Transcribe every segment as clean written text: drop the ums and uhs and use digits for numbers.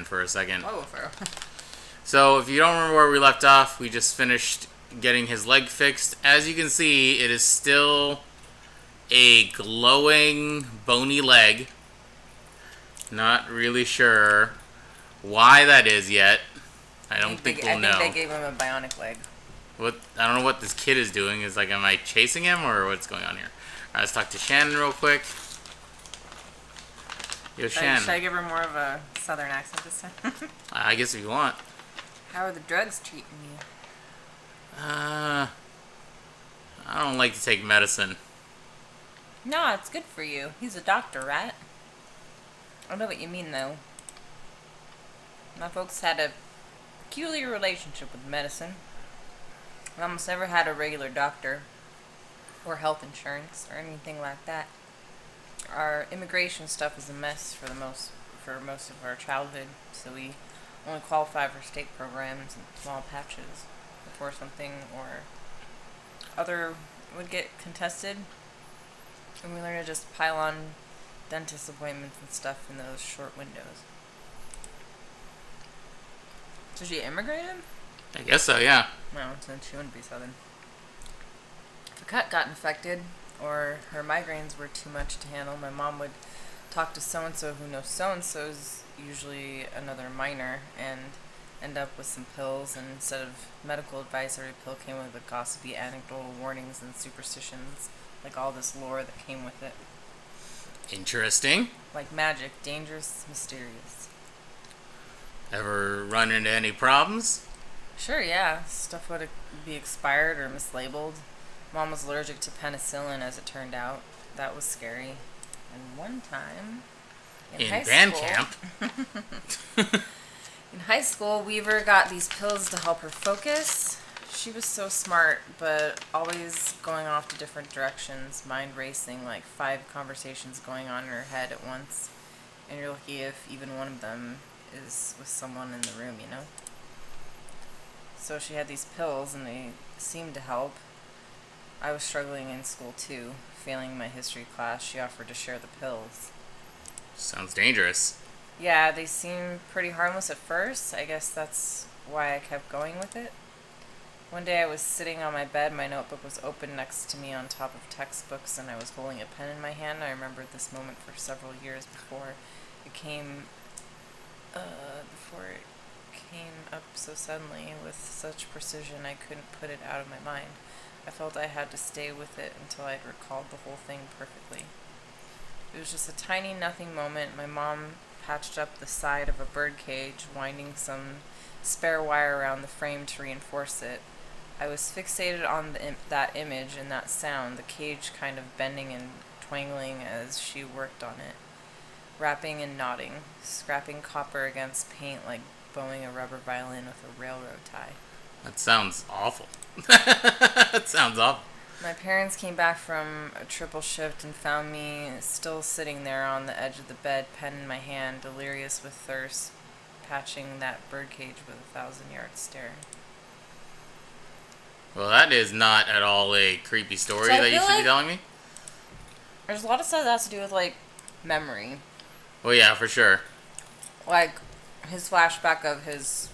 again for a second. Oh, for So, if you don't remember where we left off, we just finished getting his leg fixed. As you can see, it is still a glowing, bony leg. Not really sure why that is yet. I don't think we'll know. I think they gave him a bionic leg. I don't know what this kid is doing. Is like, am I chasing him or what's going on here? Alright, let's talk to Shannon real quick. Yo, Shannon. Should I give her more of a southern accent this time? I guess if you want. How are the drugs treating you? I don't like to take medicine. No, it's good for you. He's a doctor, right? I know what you mean, though. My folks had a peculiar relationship with medicine. I almost never had a regular doctor or health insurance or anything like that. Our immigration stuff is a mess for most of our childhood, so we only qualify for state programs and small patches before something or other would get contested, and we learn to just pile on dentist appointments and stuff in those short windows. So she immigrated? I guess so, yeah. No, then she wouldn't be southern. If a cut got infected or her migraines were too much to handle, my mom would talk to so-and-so who knows so-and-so's, usually another minor, and end up with some pills, and instead of medical advice, every pill came with a gossipy anecdotal warnings and superstitions, like all this lore that came with it. Interesting. Like magic, dangerous, mysterious. Ever run into any problems? Sure, yeah. Stuff would be expired or mislabeled. Mom was allergic to penicillin, as it turned out. That was scary. And one time, in high band school, camp. in high school, Weaver got these pills to help her focus. She was so smart, but always going off to different directions, mind racing, like 5 conversations going on in her head at once. And you're lucky if even one of them is with someone in the room, you know? So she had these pills, and they seemed to help. I was struggling in school, too. Failing my history class, she offered to share the pills. Sounds dangerous. Yeah, they seemed pretty harmless at first. I guess that's why I kept going with it. One day I was sitting on my bed, my notebook was open next to me on top of textbooks, and I was holding a pen in my hand. I remembered this moment for several years before it came up so suddenly with such precision I couldn't put it out of my mind. I felt I had to stay with it until I'd recalled the whole thing perfectly. It was just a tiny nothing moment. My mom patched up the side of a bird cage, winding some spare wire around the frame to reinforce it. I was fixated on that image and that sound, the cage kind of bending and twangling as she worked on it, rapping and nodding, scrapping copper against paint like bowing a rubber violin with a railroad tie. That sounds awful. That sounds awful. My parents came back from a triple shift and found me still sitting there on the edge of the bed, pen in my hand, delirious with thirst, patching that birdcage with a 1,000-yard stare. Well, that is not at all a creepy story So I that you feel should be like telling me. There's a lot of stuff that has to do with, like, memory. Well, yeah, for sure. Like, his flashback of his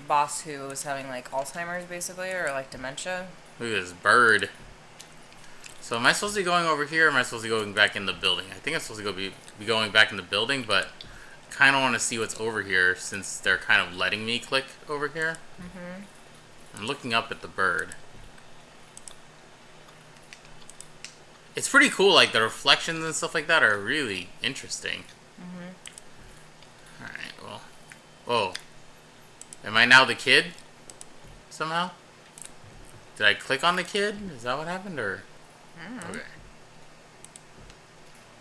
boss who was having, like, Alzheimer's, basically, or, like, dementia. Look at this bird. So am I supposed to be going over here, or am I supposed to be going back in the building? I think I'm supposed to be going back in the building, but I kind of want to see what's over here since they're kind of letting me click over here. Mm-hmm. I'm looking up at the bird. It's pretty cool, like the reflections and stuff like that are really interesting. Mm-hmm. Alright, well. Whoa. Am I now the kid? Somehow? Did I click on the kid? Is that what happened, or? Mm-hmm. Okay.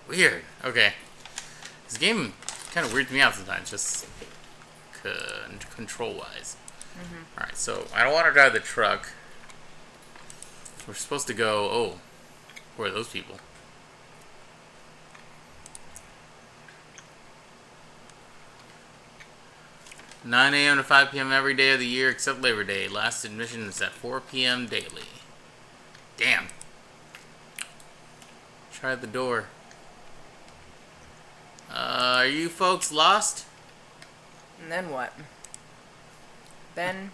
Weird. Okay. This game kind of weirds me out sometimes, just control-wise. Mm-hmm. Alright, so I don't want to drive the truck. We're supposed to go... Oh. Where are those people? "9 a.m. to 5 p.m. every day of the year except Labor Day. Last admission is at 4 p.m. daily." Damn. Try the door. Are you folks lost? And then what? Ben,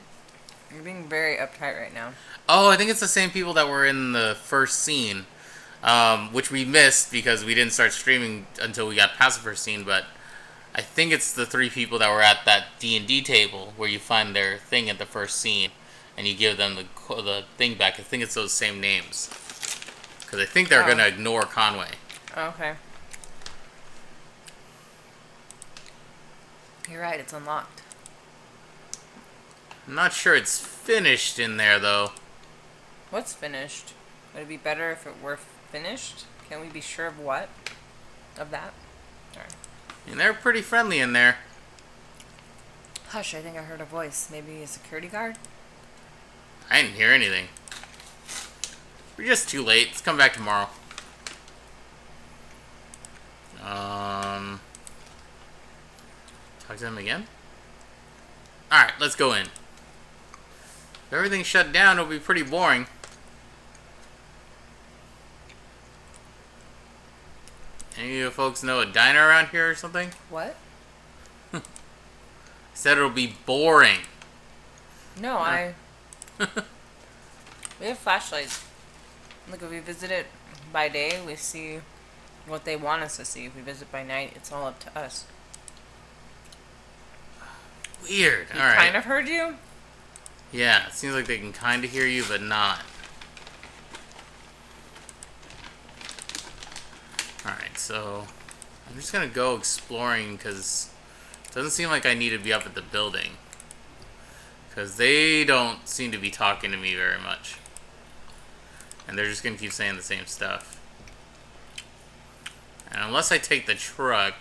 you're being very uptight right now. Oh, I think it's the same people that were in the first scene, which we missed because we didn't start streaming until we got past the first scene. But I think it's the 3 people that were at that D&D table where you find their thing at the first scene, and you give them the thing back. I think it's those same names because I think they're gonna ignore Conway. Okay. You're right, it's unlocked. I'm not sure it's finished in there though. What's finished? Would it be better if it were finished? Can we be sure of what? Of that? Sorry. And they're pretty friendly in there. Hush, I think I heard a voice. Maybe a security guard? I didn't hear anything. We're just too late. Let's come back tomorrow. Talk to them again? Alright, let's go in. If everything's shut down, it'll be pretty boring. Any of you folks know a diner around here or something? What? Said it'll be boring. No, we have flashlights. Look, if we visit it by day, we see what they want us to see. If we visit by night, it's all up to us. Weird. He Alright. kind of heard you? Yeah, it seems like they can kind of hear you, but not. Alright, so I'm just gonna go exploring because it doesn't seem like I need to be up at the building. Because they don't seem to be talking to me very much. And they're just gonna keep saying the same stuff. And unless I take the truck,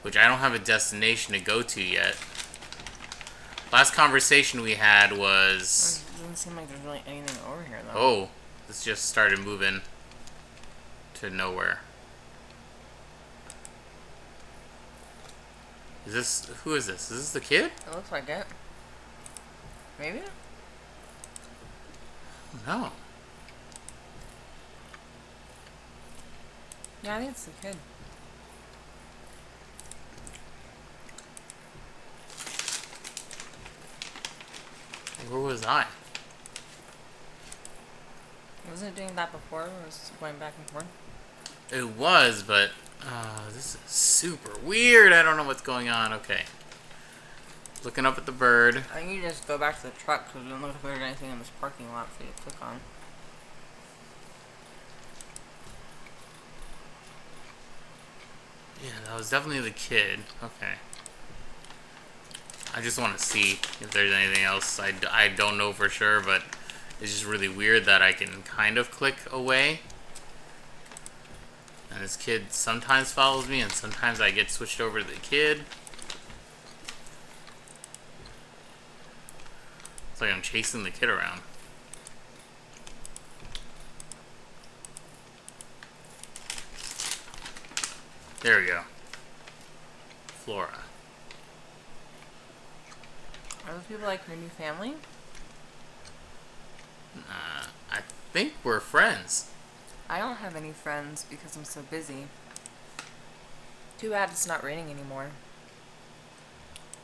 which I don't have a destination to go to yet. Last conversation we had was... It doesn't seem like there's really anything over here, though. Oh, this just started moving to nowhere. Is this... Who is this? Is this the kid? It looks like it. Maybe? No. Yeah, I think it's the kid. Where was I? Wasn't it doing that before? It was going back and forth? It was, but... this is super weird. I don't know what's going on. Okay. Looking up at the bird. I think you just go back to the truck because it doesn't look like there's anything in this parking lot for you to click on. Yeah, that was definitely the kid. Okay. I just want to see if there's anything else. I don't know for sure, but it's just really weird that I can kind of click away. And this kid sometimes follows me, and sometimes I get switched over to the kid. It's like I'm chasing the kid around. There we go. Flora. Are those people like your new family? I think we're friends. I don't have any friends because I'm so busy. Too bad it's not raining anymore.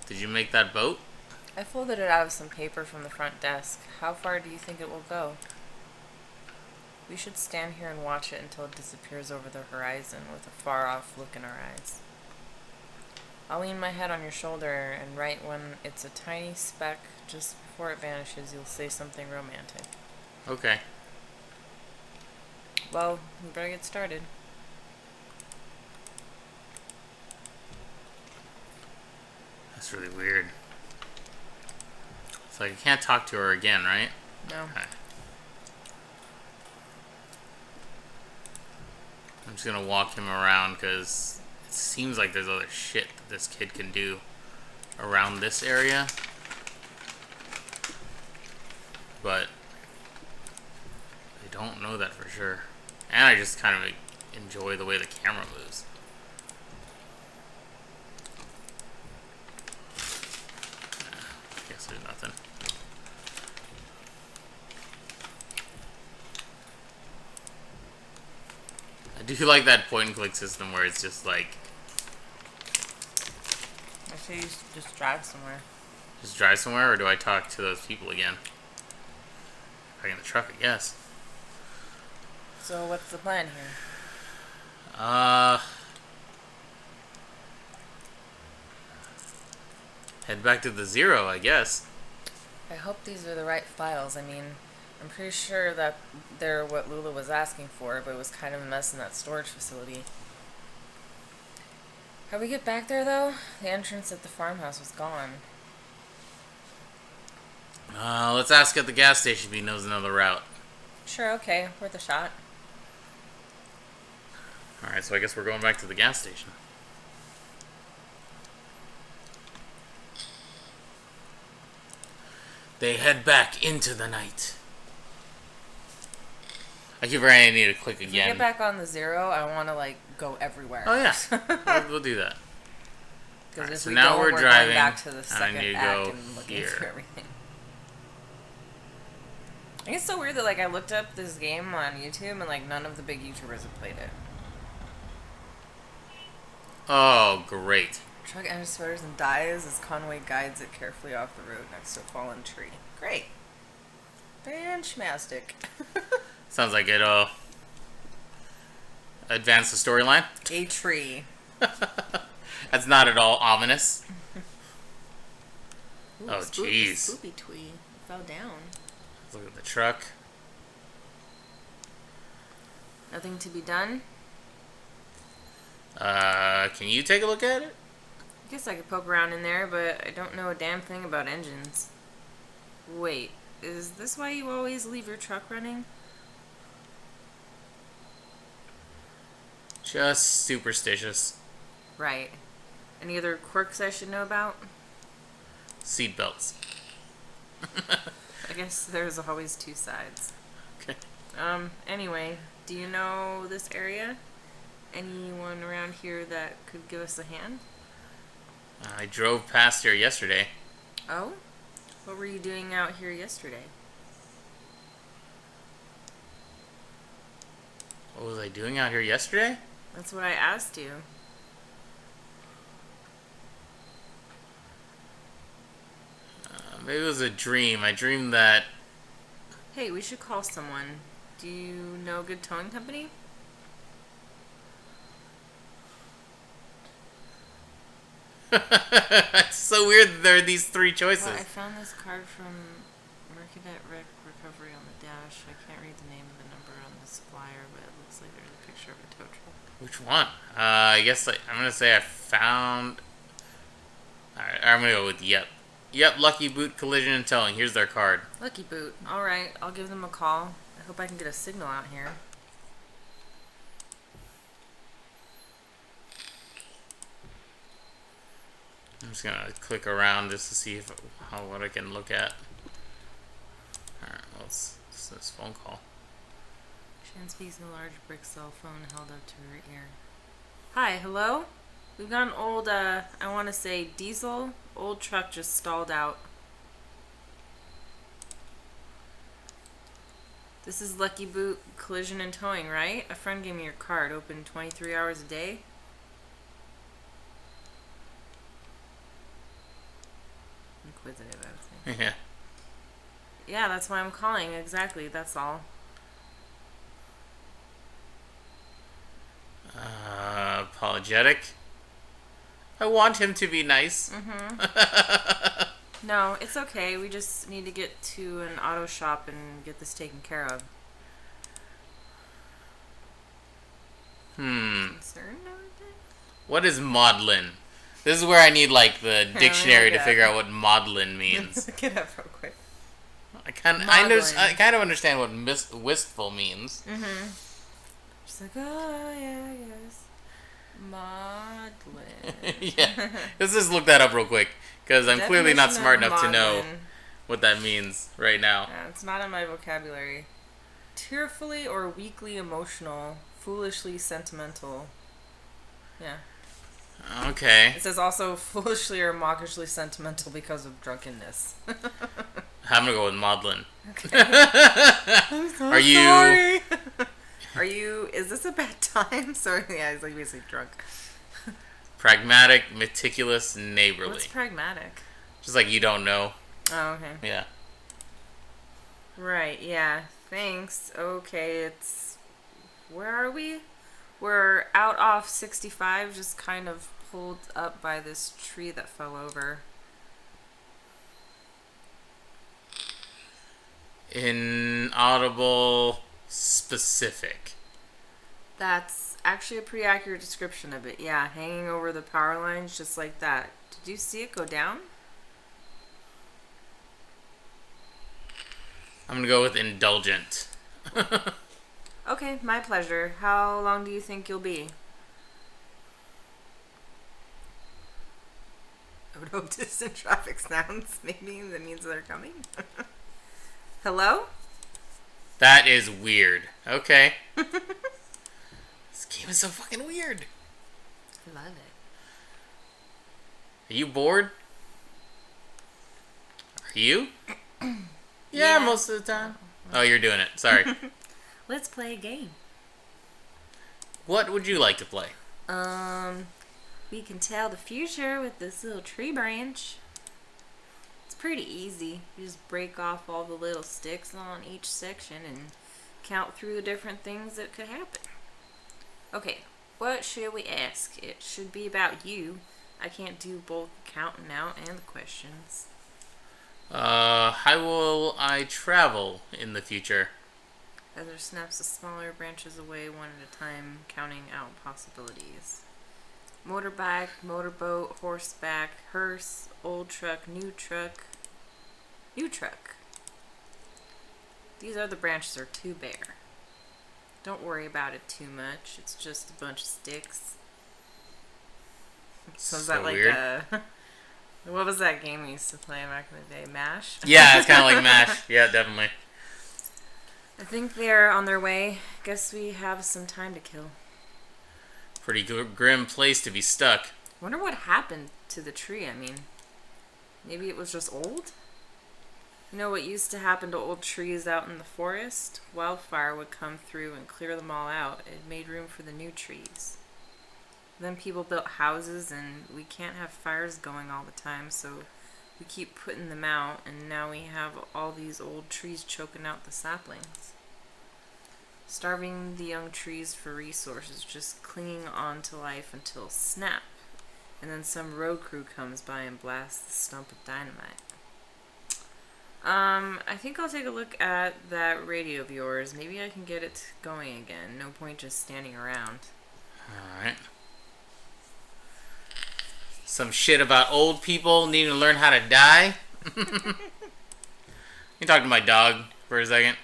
Did you make that boat? I folded it out of some paper from the front desk. How far do you think it will go? We should stand here and watch it until it disappears over the horizon with a far-off look in our eyes. I'll lean my head on your shoulder, and right when it's a tiny speck, just before it vanishes, you'll say something romantic. Okay. Well, we better get started. That's really weird. So I can't talk to her again, right? No. Okay. I'm just gonna walk him around because it seems like there's other shit that this kid can do around this area. But I don't know that for sure. And I just kind of enjoy the way the camera moves. Guess there's nothing. I do like that point and click system where it's just like... There's So you just drive somewhere. Just drive somewhere, or do I talk to those people again? Back in the truck, I guess. So what's the plan here? Head back to the Zero, I guess. I hope these are the right files. I mean, I'm pretty sure that they're what Lula was asking for, but it was kind of a mess in that storage facility. How we get back there, though? The entrance at the farmhouse was gone. Let's ask at the gas station if he knows another route. Sure, okay. Worth a shot. Alright, so I guess we're going back to the gas station. They head back into the night. I keep forgetting I need to click If we again. get back on the Zero, I want to, like, go everywhere. Oh, yeah. we'll do that. Because Alright, if so we now don't, we're we're driving, going back to the and I second need to act go and looking here. through everything. I think it's so weird that, like, I looked up this game on YouTube and, like, none of the big YouTubers have played it. Oh, great. Truck engine sputters and dies as Conway guides it carefully off the road next to a fallen tree. Great. Fantastic. Sounds like it'll advance the storyline. A tree. That's not at all ominous. Ooh, Oh, spooky, jeez. Spooky tree. It fell down. Look at the truck. Nothing to be done? Can you take a look at it? I guess I could poke around in there, but I don't know a damn thing about engines. Wait, is this why you always leave your truck running? Just superstitious. Right. Any other quirks I should know about? Seatbelts. I guess there's always two sides. Okay. Anyway, do you know this area? Anyone around here that could give us a hand? I drove past here yesterday. Oh? What were you doing out here yesterday? What was I doing out here yesterday? That's what I asked you. Maybe it was a dream. I dreamed that... Hey, we should call someone. Do you know a good towing company? It's so weird that there are these three choices. Well, I found this card from Mercadet Recovery on the dash. I can't read the name of the number on the supplier, but it looks like there's a picture of a tow truck. Which one? I guess I'm going to say I found... Alright, I'm going to go with Yep. Yep, Lucky Boot Collision and Towing. Here's their card. Lucky Boot. Alright, I'll give them a call. I hope I can get a signal out here. I'm just going to click around just to see what I can look at. Alright, well, it's this phone call. Shan speaks in a large brick cell phone held up to her ear. Hi, hello? We've got an old, I want to say diesel. Old truck just stalled out. This is Lucky Boot Collision and Towing, right? A friend gave me your card. Open 23 hours a day. Inquisitive, I would say. Yeah. Yeah, that's why I'm calling. Exactly, that's all. Apologetic. I want him to be nice. No, it's okay. We just need to get to an auto shop and get this taken care of. Concerned over it? What is maudlin? This is where I need like the dictionary to look it figure up. out what maudlin means. Look it up real quick. I kind of understand what wistful means. She's like, oh, yeah, I guess. Maudlin. Yeah. Let's just look that up real quick because I'm clearly not smart enough to know what that means right now. Yeah, it's not in my vocabulary. Tearfully or weakly emotional, foolishly sentimental. Yeah. Okay. It says also foolishly or mawkishly sentimental because of drunkenness. I'm gonna go with maudlin. Okay. I'm so Are you- sorry. Are you? Is this a bad time? Sorry, yeah, he's like basically drunk. Pragmatic, meticulous, neighborly. What's pragmatic? Just like you don't know. Oh, okay. Yeah. Right, yeah. Thanks. Okay, it's... Where are we? We're out off 65, just kind of pulled up by this tree that fell over. Inaudible, specific. That's actually a pretty accurate description of it. Yeah, hanging over the power lines just like that. Did you see it go down? I'm gonna go with indulgent. Okay, my pleasure. How long do you think you'll be? I would hope distant traffic sounds. Maybe that means they're coming. Hello? That is weird. Okay. This game is so fucking weird. I love it. Are you bored? Are you? Yeah. Most of the time. Oh, you're doing it. Sorry. Let's play a game. What would you like to play? We can tell the future with this little tree branch. It's pretty easy. You just break off all the little sticks on each section and count through the different things that could happen. Okay, what should we ask? It should be about you. I can't do both the counting out and the questions. How will I travel in the future? Heather snaps the smaller branches away one at a time, counting out possibilities. Motorbike, motorboat, horseback, hearse, old truck, new truck, new truck. These other branches are too bare. Don't worry about it too much. It's just a bunch of sticks. So is that like weird. what was that game we used to play back in the day? MASH? Yeah, it's kind of like MASH. Yeah, definitely. I think they're on their way. Guess we have some time to kill. Pretty grim place to be stuck. Wonder what happened to the tree. I mean, maybe it was just old? You know what used to happen to old trees out in the forest? Wildfire would come through and clear them all out. It made room for the new trees. Then people built houses, and we can't have fires going all the time, so we keep putting them out, and now we have all these old trees choking out the saplings. Starving the young trees for resources, just clinging on to life until snap, and then some road crew comes by and blasts the stump with dynamite. I think I'll take a look at that radio of yours. Maybe I can get it going again. No point just standing around. Alright. Some shit about old people needing to learn how to die. Let me talk to my dog for a second.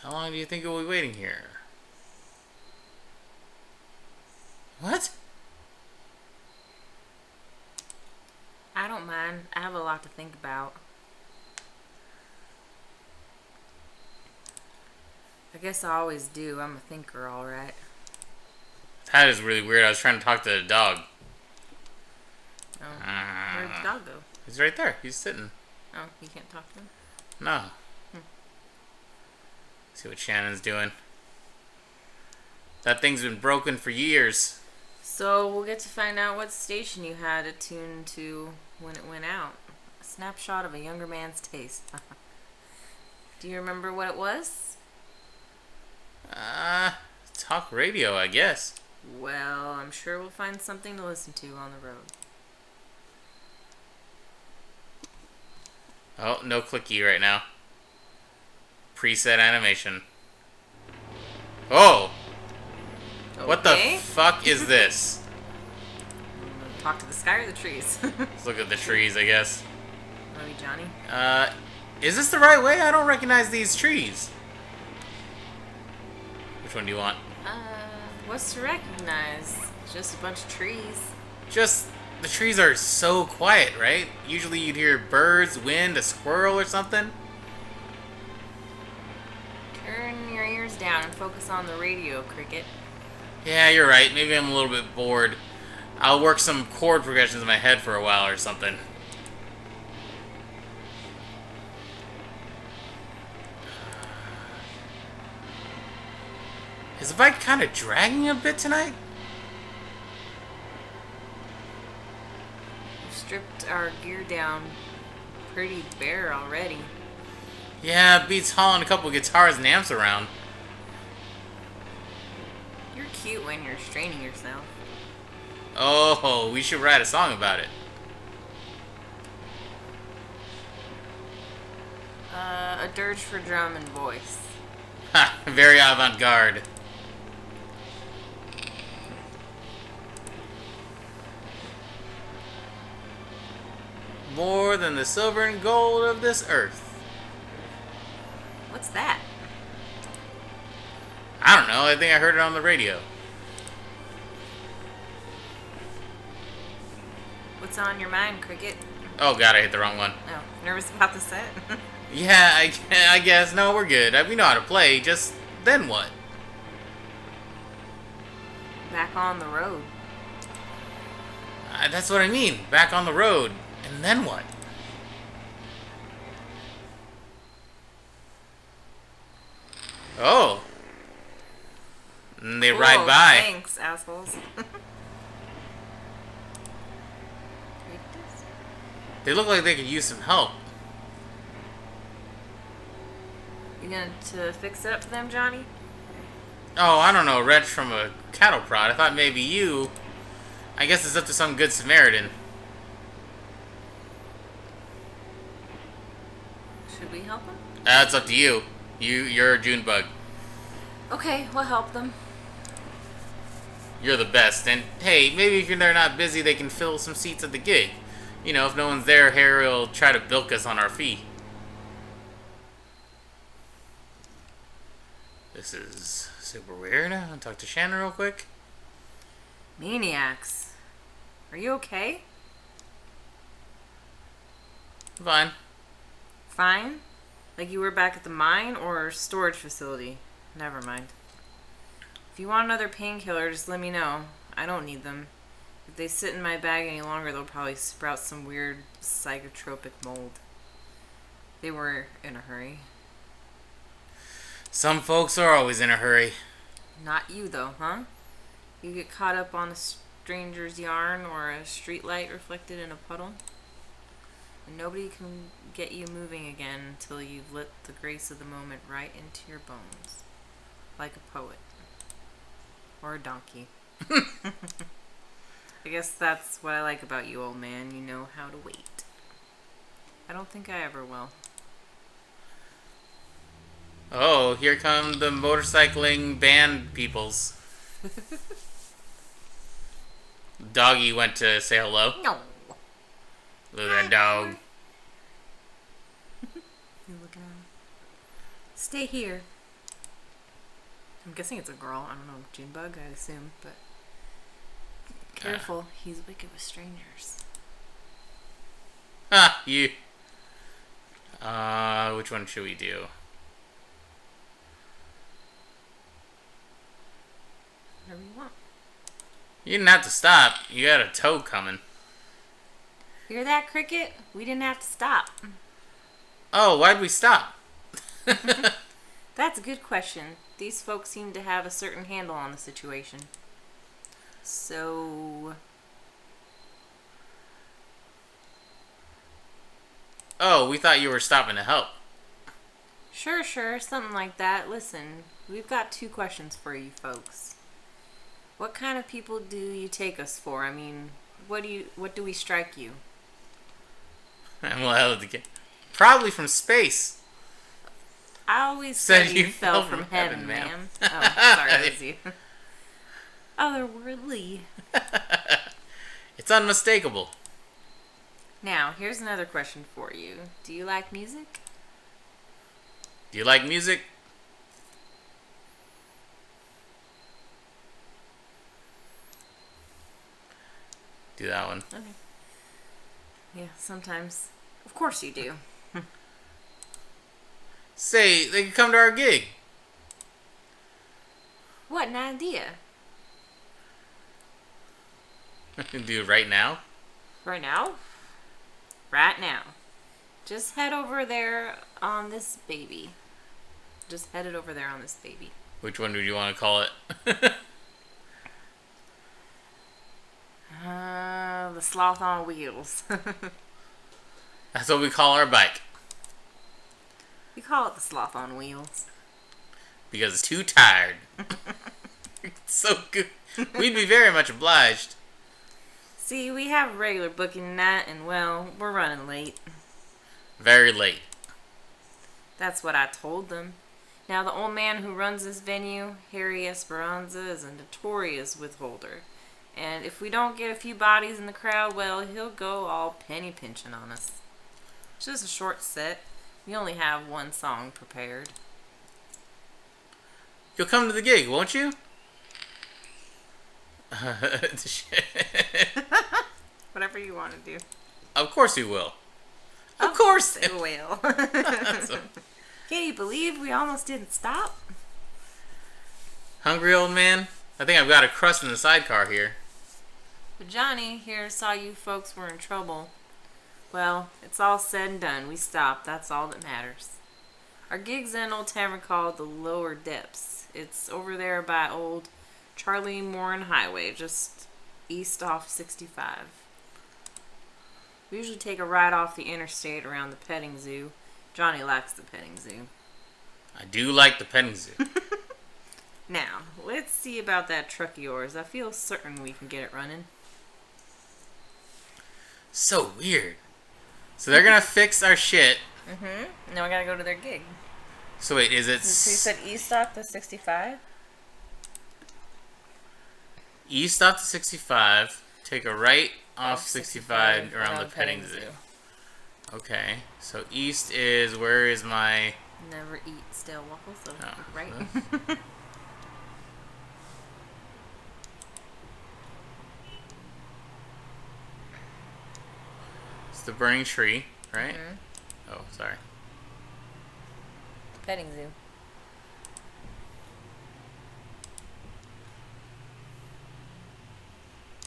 How long do you think we'll be waiting here? What? I don't mind. I have a lot to think about. I guess I always do. I'm a thinker, alright. That is really weird. I was trying to talk to the dog. Oh. Where'd the dog go? He's right there. He's sitting. Oh, you can't talk to him? No. See what Shannon's doing. That thing's been broken for years. So we'll get to find out what station you had it tuned to when it went out. A snapshot of a younger man's taste. Do you remember what it was? Talk radio, I guess. Well, I'm sure we'll find something to listen to on the road. Oh, no clicky right now. Preset animation. Oh! Okay. What the fuck is this? Talk to the sky or the trees? Let's look at the trees, I guess. Love you, Johnny. Is this the right way? I don't recognize these trees. Which one do you want? What's to recognize? Just a bunch of trees. Just, the trees are so quiet, right? Usually you'd hear birds, wind, a squirrel or something. Turn your ears down and focus on the radio, Cricket. Yeah, you're right. Maybe I'm a little bit bored. I'll work some chord progressions in my head for a while or something. the bike kind of dragging a bit tonight? We've stripped our gear down pretty bare already. Yeah, it beats hauling a couple guitars and amps around. You're cute when you're straining yourself. Oh, we should write a song about it. A dirge for drum and voice. Ha, very avant-garde. More than the silver and gold of this earth. What's that? I don't know, I think I heard it on the radio. What's on your mind, Cricket? Oh god, I hit the wrong one. Oh, nervous about the set? Yeah, I guess. No, we're good. We know how to play, just then what? Back on the road. That's what I mean. Back on the road. And then what? Oh. And they ride by. Thanks, assholes. They look like they could use some help. You going to fix it up for them, Johnny? Oh, I don't know. Wretch from a cattle prod. I thought maybe you... I guess it's up to some good Samaritan. Should we help them? That's up to you. You're a Junebug. Okay, we'll help them. You're the best. And hey, maybe if they're not busy, they can fill some seats at the gig. You know, if no one's there, Harry will try to bilk us on our fee. This is super weird. I'll talk to Shannon real quick. Maniacs. Are you okay? Fine. Fine? Like you were back at the mine or storage facility? Never mind. If you want another painkiller, just let me know. I don't need them. If they sit in my bag any longer, they'll probably sprout some weird psychotropic mold. They were in a hurry. Some folks are always in a hurry. Not you, though, huh? You get caught up on a stranger's yarn or a streetlight reflected in a puddle, and nobody can get you moving again until you've lit the grace of the moment right into your bones. Like a poet. Or a donkey. I guess that's what I like about you, old man. You know how to wait. I don't think I ever will. Oh, here come the motorcycling band peoples. Doggy went to say hello. No. Look at that dog. You looking at him? Stay here. I'm guessing it's a girl. I don't know. Junebug, I assume, but careful. He's wicked with strangers. Ah, you. Which one should we do? Whatever you want. You didn't have to stop. You got a tow coming. Hear that, Cricket? We didn't have to stop. Oh, why'd we stop? That's a good question. These folks seem to have a certain handle on the situation. So... Oh, we thought you were stopping to help. Sure, something like that. Listen, we've got 2 questions for you folks. What kind of people do you take us for? I mean, what do we strike you? Well, probably from space. I always Said said you you fell from heaven, ma'am. Oh, sorry, that was you. Otherworldly. It's unmistakable. Now, here's another question for you. Do you like music? Do you like music? Do that one. Okay. Yeah, sometimes. Of course you do. Say, they could come to our gig. What an idea. Do it right now? Right now? Right now. Just head over there on this baby. Just head it over there on this baby. Which one do you want to call it? The sloth on wheels. That's what we call our bike. We call it the sloth on wheels. Because it's too tired. It's so good. We'd be very much obliged. See, we have regular booking night, and well, we're running late. Very late. That's what I told them. Now, the old man who runs this venue, Harry Esperanza, is a notorious withholder. And if we don't get a few bodies in the crowd, well, he'll go all penny pinching on us. It's just a short set. We only have one song prepared. You'll come to the gig, won't you? Whatever you want to do. Of course we will. Of course they will. Can you believe we almost didn't stop? Hungry, old man? I think I've got a crust in the sidecar here. But Johnny here saw you folks were in trouble. Well, it's all said and done. We stopped. That's all that matters. Our gig's in an old tavern called the Lower Depths. It's over there by old Charlie Morin Highway, just east off 65. We usually take a ride off the interstate around the petting zoo. Johnny likes the petting zoo. I do like the petting zoo. Now, let's see about that truck of yours. I feel certain we can get it running. So weird. So they're gonna fix our shit. Mm-hmm. Now we gotta go to their gig. So wait, is it... So you said east off the 65? East off the 65, take a right off 65 around the petting zoo. Okay, so east is, where is my... Never eat stale waffles, so Oh, right? It's the burning tree, right? Mm-hmm. Oh, sorry. Petting zoo.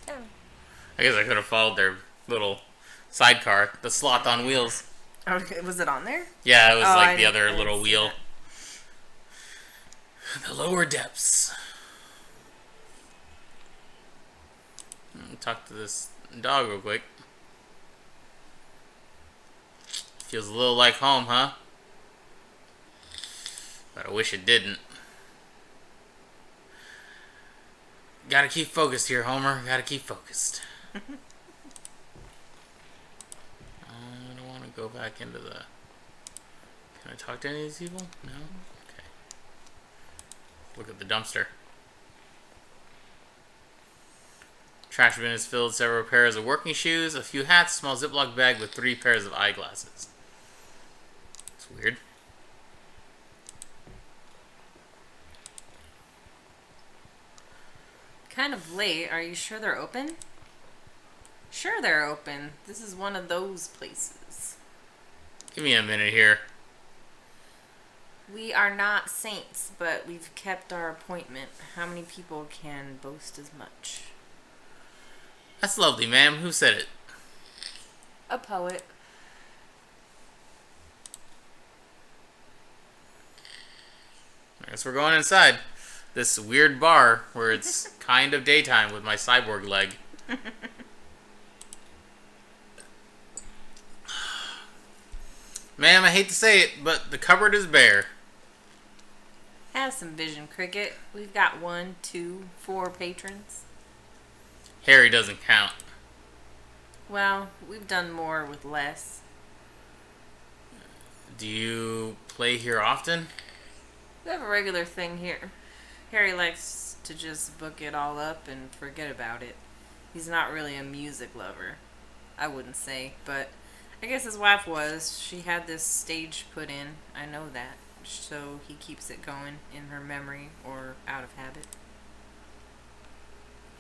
Oh. I guess I could have followed their little sidecar, the sloth on wheels. Okay, was it on there? Yeah, it was Oh, like the other little wheel. The Lower Depths. Talk to this dog real quick. Feels a little like home, huh? But I wish it didn't. Gotta keep focused here, Homer. Gotta keep focused. I don't want to go back into the... Can I talk to any of these people? No? Okay. Look at the dumpster. Trash bin is filled with several pairs of working shoes, a few hats, a small Ziploc bag with 3 pairs of eyeglasses. It's weird. Kind of late. Are you sure they're open? Sure they're open. This is one of those places. Give me a minute here. We are not saints, but we've kept our appointment. How many people can boast as much? That's lovely, ma'am. Who said it? A poet. I guess we're going inside. This weird bar where it's kind of daytime with my cyborg leg. Ma'am, I hate to say it, but the cupboard is bare. Have some vision, Cricket. We've got 1, 2, 4 patrons. Harry doesn't count. Well, we've done more with less. Do you play here often? We have a regular thing here. Harry likes to just book it all up and forget about it. He's not really a music lover, I wouldn't say, but I guess his wife was. She had this stage put in, I know that, so he keeps it going in her memory or out of habit.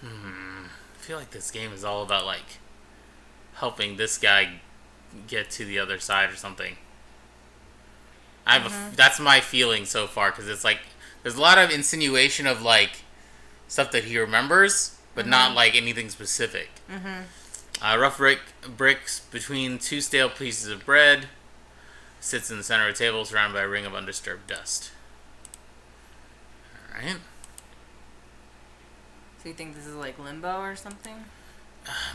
I feel like this game is all about, like, helping this guy get to the other side or something. I have that's my feeling so far, because it's like, there's a lot of insinuation of, like, stuff that he remembers, but not, like, anything specific. Rough bricks between 2 stale pieces of bread. Sits in the center of a table surrounded by a ring of undisturbed dust. Right? So you think this is like Limbo or something?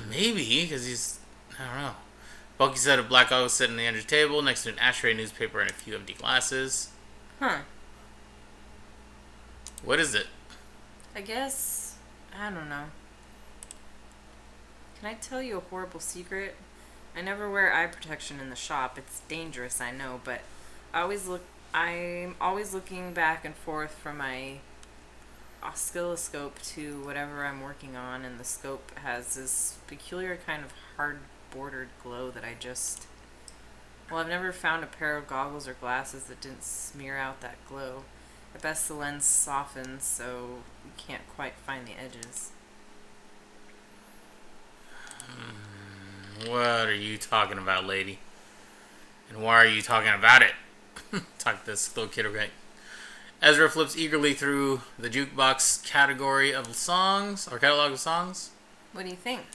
Maybe, because he's... I don't know. Bucky said a black dog was sitting on the edge of the table next to an ashtray, newspaper, and a few empty glasses. Huh. What is it? I guess... I don't know. Can I tell you a horrible secret? I never wear eye protection in the shop. It's dangerous, I know, but I'm always looking back and forth from my oscilloscope to whatever I'm working on, and the scope has this peculiar kind of hard bordered glow that I've never found a pair of goggles or glasses that didn't smear out that glow. At best the lens softens so you can't quite find the edges. What are you talking about, lady? And why are you talking about it? Talk to this little kid, okay? Ezra flips eagerly through the jukebox category of songs, or catalog of songs. What do you think?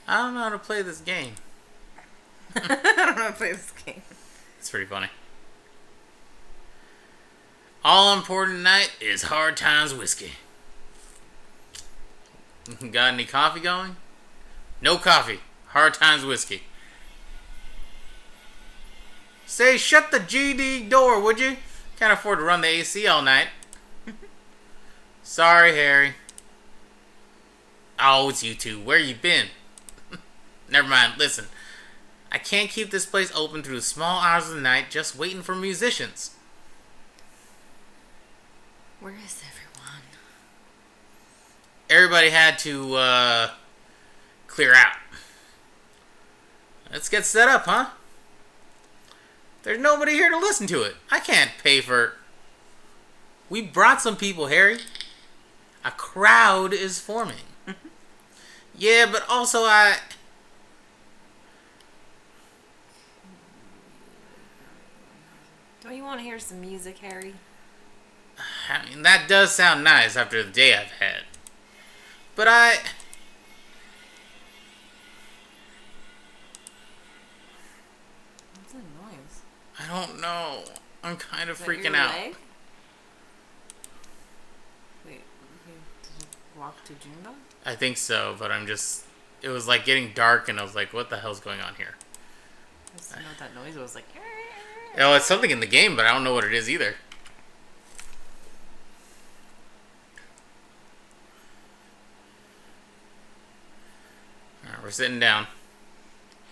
I don't know how to play this game. I don't know how to play this game. It's pretty funny. All important tonight is Hard Times whiskey. Got any coffee going? No coffee. Hard Times whiskey. Say, shut the GD door, would you? Can't afford to run the AC all night. Sorry, Harry. Oh, it's you two. Where you been? Never mind. Listen. I can't keep this place open through the small hours of the night just waiting for musicians. Where is everyone? Everybody had to, clear out. Let's get set up, huh? There's nobody here to listen to it. I can't pay for... We brought some people, Harry. A crowd is forming. Yeah, but also Don't you want to hear some music, Harry? I mean, that does sound nice after the day I've had. But What's that noise? I don't know. I'm kind of Is that freaking your out. leg? Wait, did you walk to Junebug? I think so, but I'm just... It was like getting dark and I was like, what the hell's going on here? I just didn't know what that noise was like. Oh, it's something in the game, but I don't know what it is either. Alright, we're sitting down.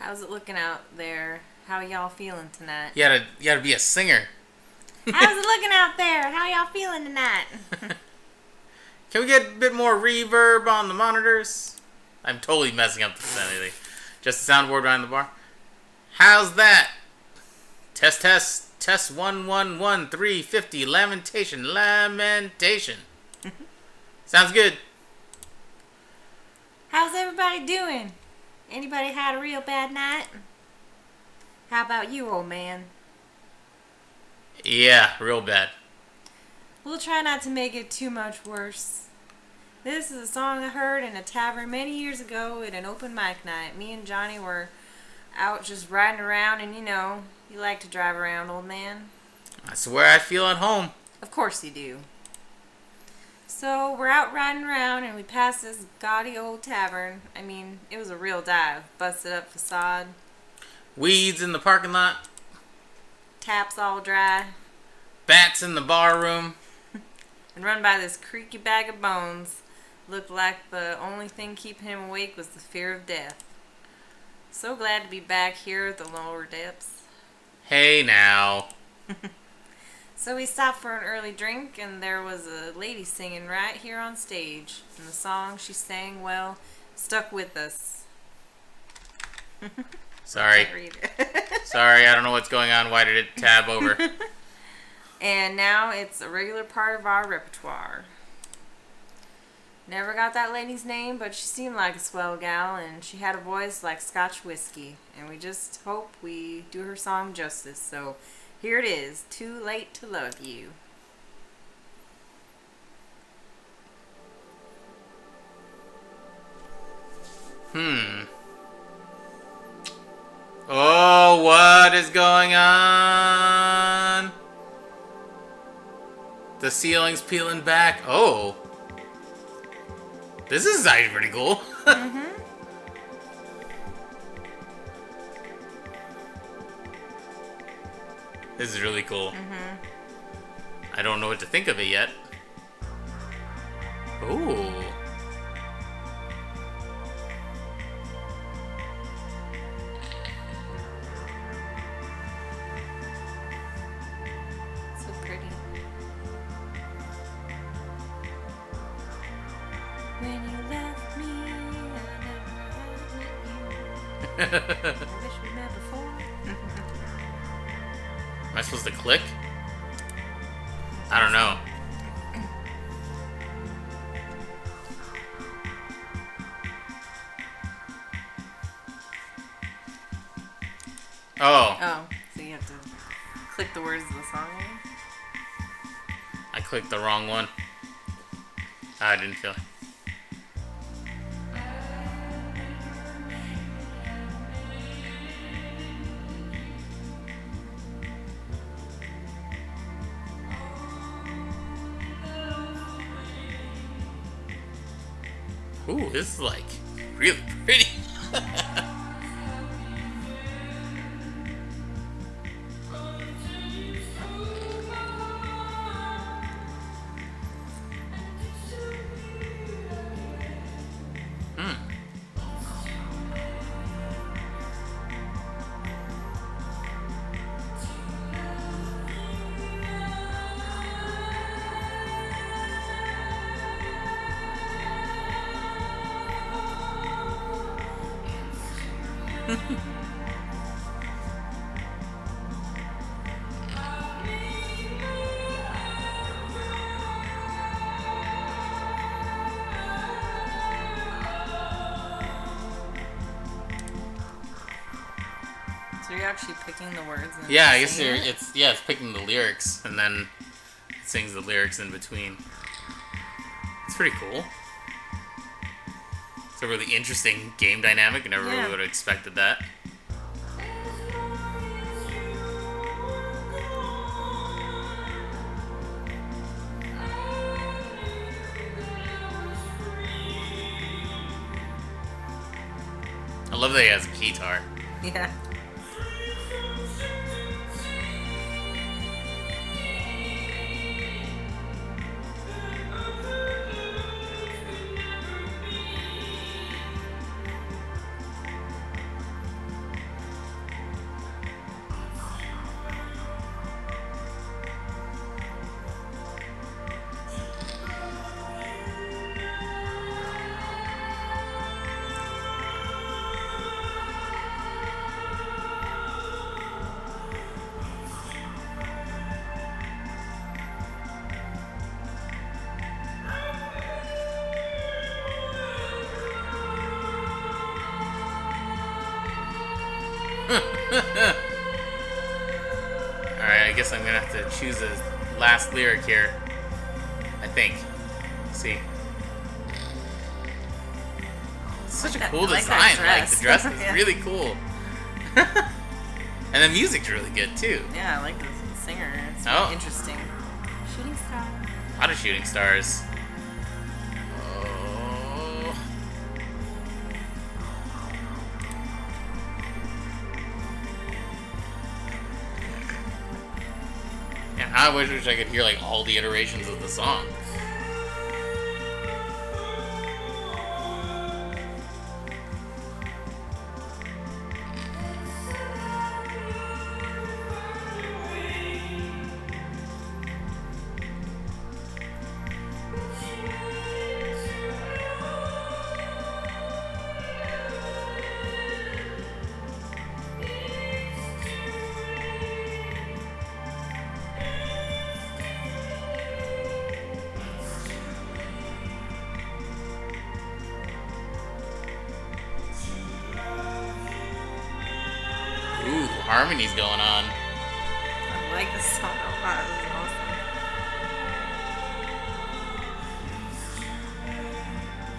How's it looking out there? How y'all feeling tonight? You gotta be a singer. How's it looking out there? How y'all feeling tonight? Can we get a bit more reverb on the monitors? I'm totally messing up the sound. Just the soundboard behind the bar. How's that? Test 1 1 1 350 lamentation. Sounds good. How's everybody doing? Anybody had a real bad night? How about you, old man? Yeah, real bad. We'll try not to make it too much worse. This is a song I heard in a tavern many years ago at an open mic night. Me and Johnny were out just riding around, and you like to drive around, old man. I swear I feel at home. Of course you do. So we're out riding around, and we passed this gaudy old tavern. I mean, it was a real dive. Busted up facade. Weeds in the parking lot. Taps all dry. Bats in the bar room. And run by this creaky bag of bones. Looked like the only thing keeping him awake was the fear of death. So glad to be back here at the lower depths. Hey now. So we stopped for an early drink, and there was a lady singing right here on stage. And the song she sang, well, stuck with us. Sorry. Can't read it. Sorry, I don't know what's going on. Why did it tab over? And now it's a regular part of our repertoire. Never got that lady's name, but she seemed like a swell gal, and she had a voice like Scotch whiskey. And we just hope we do her song justice. So here it is, Too Late to Love You. Oh, what is going on? The ceiling's peeling back. Oh. This is actually pretty cool. Mm-hmm. This is really cool. Mm-hmm. I don't know what to think of it yet. Ooh. So pretty. When you left me, I never met you. I wish we met before. Am I supposed to click? I don't know. Oh, Oh, so you have to click the words of the song. I clicked the wrong one. I didn't feel it. Ooh, this is like really pretty. So you're actually picking the words and Yeah, I guess singing it? it's picking the lyrics and then it sings the lyrics in between. It's pretty cool. It's a really interesting game dynamic. I never Yeah. really would have expected that. I love that he has a guitar. Yeah. Alright, I guess I'm gonna have to choose the last lyric here. I think. Let's see. It's such a that- cool I like design. that Like, the dress. dress is Yeah. really cool. And the music's really good too. Yeah, I like the singer. It's Oh. really interesting. Shooting star. A lot of shooting stars. Oh. Yeah, I wish I could hear like all the iterations of the song. Ooh, harmony's going on. I like this song a lot. It was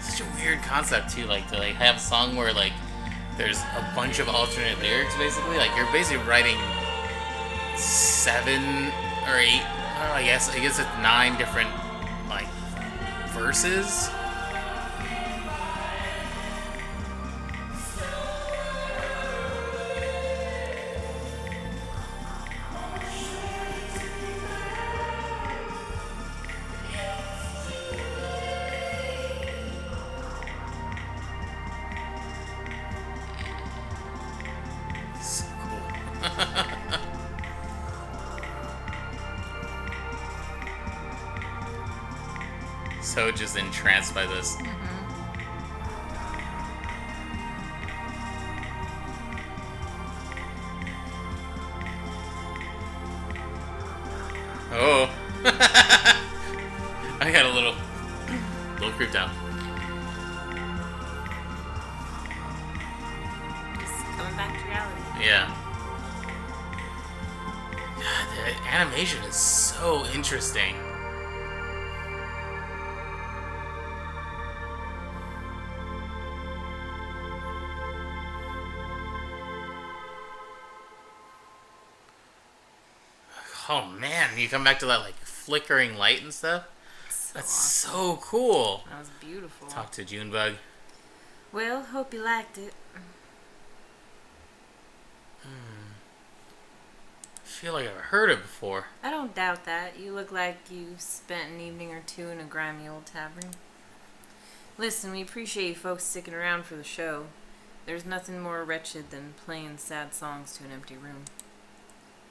awesome. Such a weird concept too, like to like have a song where like there's a bunch of alternate lyrics basically. Like you're basically writing 7 or 8 I guess it's 9 different, like, verses. So cool. So just entranced by this. Oh. I got a little creeped out. Just coming back to reality. Yeah. God, the animation is so interesting. Oh man, you come back to that like flickering light and stuff. So That's awesome. so cool. That was beautiful. Talk to Junebug. Well, hope you liked it. I feel like I've heard it before. I don't doubt that. You look like you spent an evening or two in a grimy old tavern. Listen, we appreciate you folks sticking around for the show. There's nothing more wretched than playing sad songs to an empty room.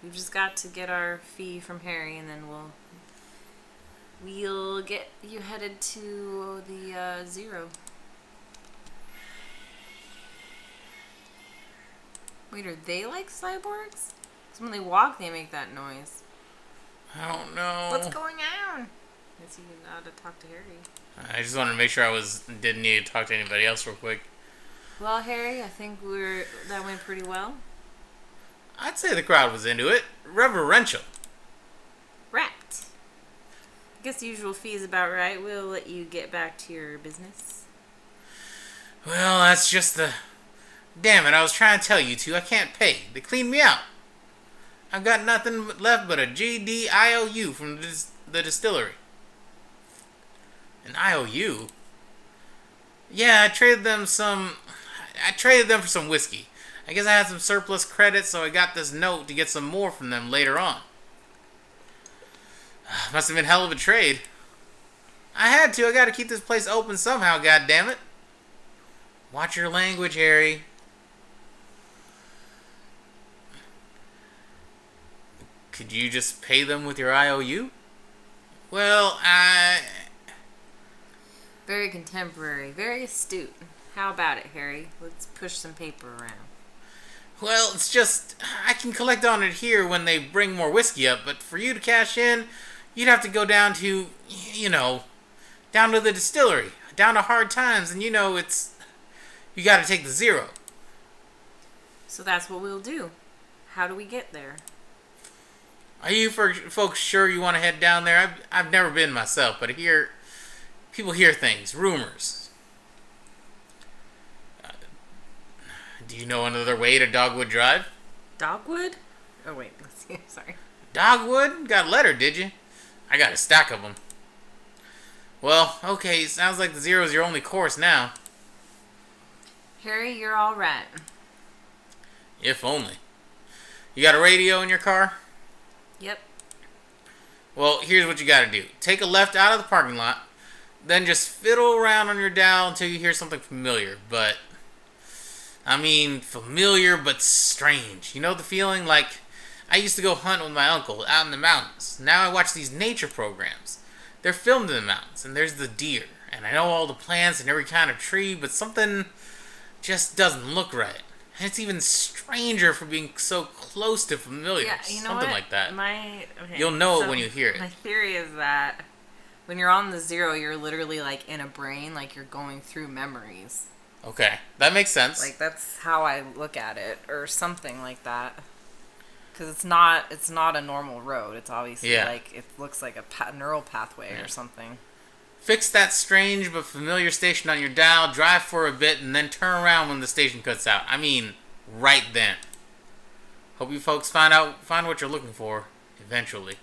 We've just got to get our fee from Harry, and then we'll get you headed to the Zero. Wait, are they like cyborgs? Because when they walk, they make that noise. I don't know. What's going on? Guess you ought to talk to Harry. I just wanted to make sure didn't need to talk to anybody else real quick. Well, Harry, I think that went pretty well. I'd say the crowd was into it. Reverential. Wrapped. I guess the usual fee is about right. We'll let you get back to your business. Well, that's just the... Damn it, I was trying to tell you two, I can't pay. They cleaned me out. I've got nothing left but a GD IOU from the distillery. An IOU? Yeah, I traded them for some whiskey. I guess I had some surplus credit, so I got this note to get some more from them later on. Must have been hell of a trade. I had to. I gotta keep this place open somehow, goddammit. Watch your language, Harry. Could you just pay them with your IOU? Well, Very contemporary. Very astute. How about it, Harry? Let's push some paper around. Well, it's just, I can collect on it here when they bring more whiskey up, but for you to cash in, you'd have to go down to, down to the distillery, down to Hard Times, and you gotta take the Zero. So that's what we'll do. How do we get there? Are you folks sure you want to head down there? I've never been myself, but people hear things, rumors. Do you know another way to Dogwood Drive? Dogwood? Oh, wait. Let's see. Sorry. Dogwood? Got a letter, did you? I got a stack of them. Well, okay, sounds like the Zero's your only course now. Harry, you're all right. If only. You got a radio in your car? Yep. Well, here's what you gotta do. Take a left out of the parking lot, then just fiddle around on your dial until you hear something familiar, but... familiar but strange. You know the feeling? Like, I used to go hunt with my uncle out in the mountains. Now I watch these nature programs. They're filmed in the mountains, and there's the deer. And I know all the plants and every kind of tree, but something just doesn't look right. And it's even stranger for being so close to familiar. Yeah, you know something what? like that. Okay, You'll know it when you hear it. My theory is that when you're on the Zero, you're literally like in a brain, like you're going through memories. Okay, that makes sense. Like that's how I look at it, or something like that. Because it's not a normal road. It's obviously like it looks like a neural pathway or something. Fix that strange but familiar station on your dial, drive for a bit, and then turn around when the station cuts out. Right then. Hope you folks find what you're looking for eventually.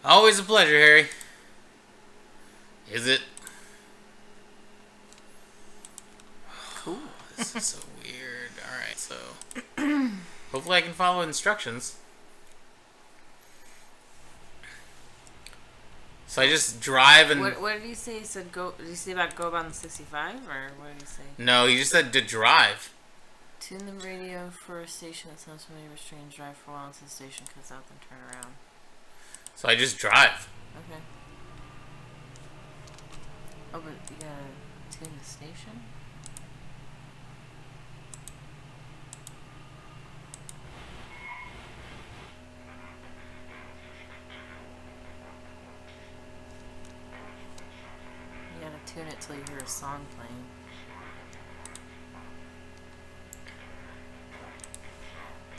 Always a pleasure, Harry. Is it? Cool. This is so weird. Alright, so... hopefully I can follow instructions. So I just drive and... What did he say? He said go... Did he say about go about the 65? Or what did he say? No, he just said to drive. Tune the radio for a station that sounds familiar, restrain, drive for a while until the station cuts out, then turn around. So I just drive. Okay. Oh, but you gotta tune the station? You gotta tune it till you hear a song playing.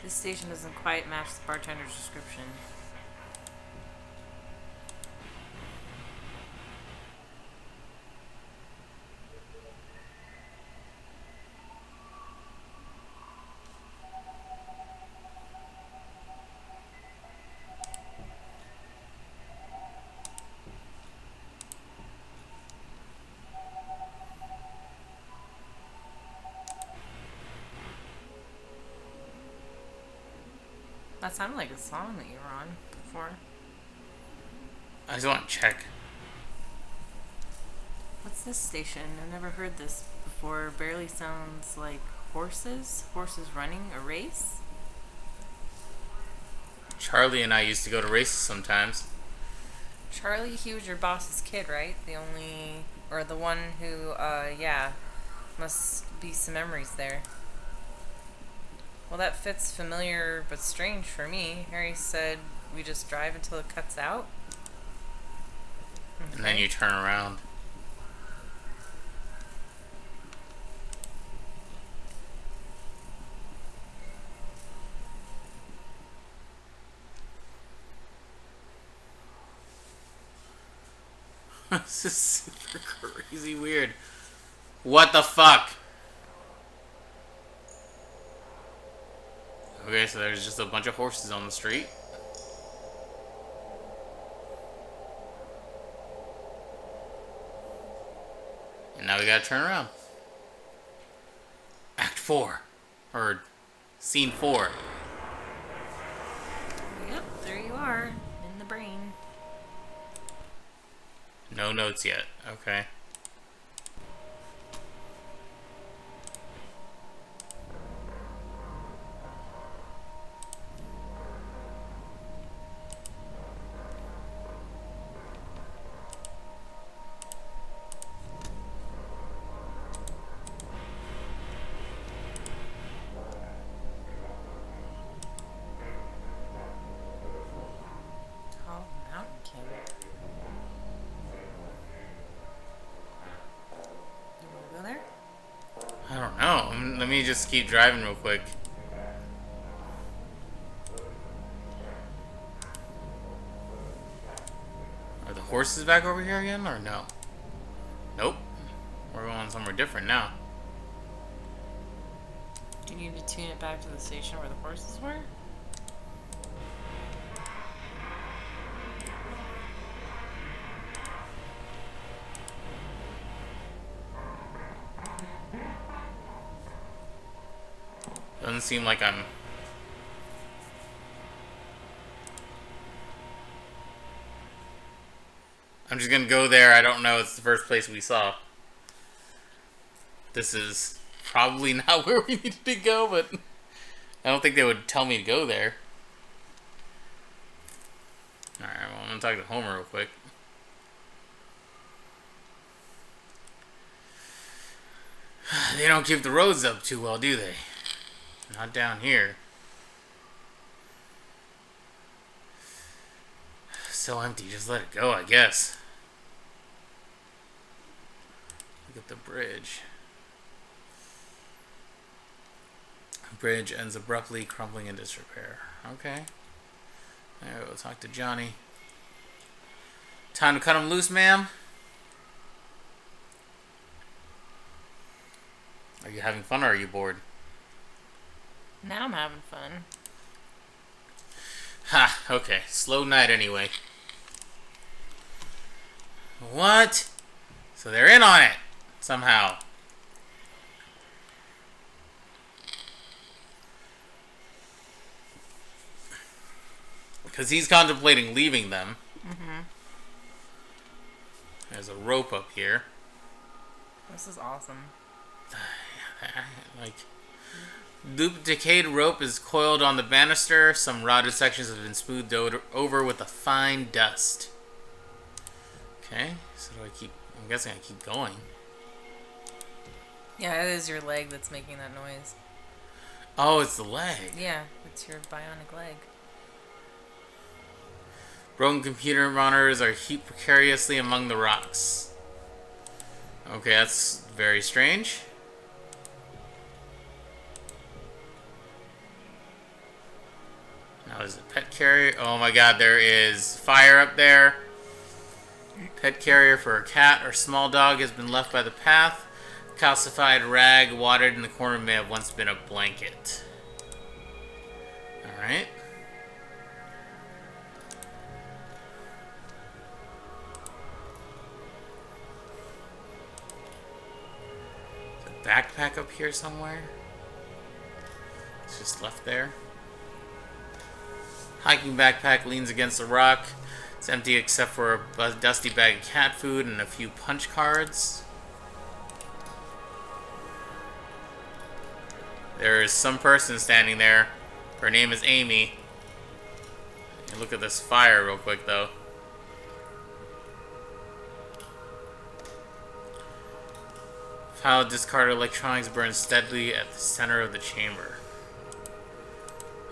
This station doesn't quite match the bartender's description. That sounded like a song that you were on before. I just want to check. What's this station? I've never heard this before. Barely sounds like horses. Horses running a race? Charlie and I used to go to races sometimes. Charlie, he was your boss's kid, right? The only... Or the one who, yeah. Must be some memories there. Well, that fits familiar but strange for me. Harry said we just drive until it cuts out. Okay. And then you turn around. This is super crazy weird. What the fuck? Okay, so there's just a bunch of horses on the street. And now we gotta turn around. Act 4. Or scene 4. Yep, there you are. In the brain. No notes yet. Okay. Oh, Mountain King. You wanna go there? I don't know. Let me just keep driving real quick. Are the horses back over here again, or no? Nope. We're going somewhere different now. You need to tune it back to the station where the horses were? Doesn't seem like I'm... I'm just gonna go there. I don't know. It's the first place we saw. This is probably not where we needed to go, but I don't think they would tell me to go there. Alright, well, I'm gonna talk to Homer real quick. They don't keep the roads up too well, do they? Not down here. So empty, just let it go, I guess. Look at the bridge. The bridge ends abruptly, crumbling in disrepair. Okay. There, we'll talk to Johnny. Time to cut him loose, ma'am? Are you having fun or are you bored? Now I'm having fun. Ha, okay. Slow night anyway. What? So they're in on it somehow. Because he's contemplating leaving them. Mm-hmm. There's a rope up here. This is awesome. Like, the decayed rope is coiled on the banister. Some rotted sections have been smoothed over with a fine dust. Okay, so do I keep... I'm guessing I keep going. Yeah, it is your leg that's making that noise. Oh, it's the leg. Yeah, it's your bionic leg. Broken computer monitors are heaped precariously among the rocks. Okay, that's very strange. Now there's a pet carrier. Oh my god, there is fire up there. Pet carrier for a cat or small dog has been left by the path. Calcified rag watered in the corner may have once been a blanket. Alright. Backpack up here somewhere. It's just left there. Hiking backpack leans against a rock. It's empty except for a dusty bag of cat food and a few punch cards. There is some person standing there. Her name is Amy. Look at this fire real quick though. Pile of discarded electronics burns steadily at the center of the chamber.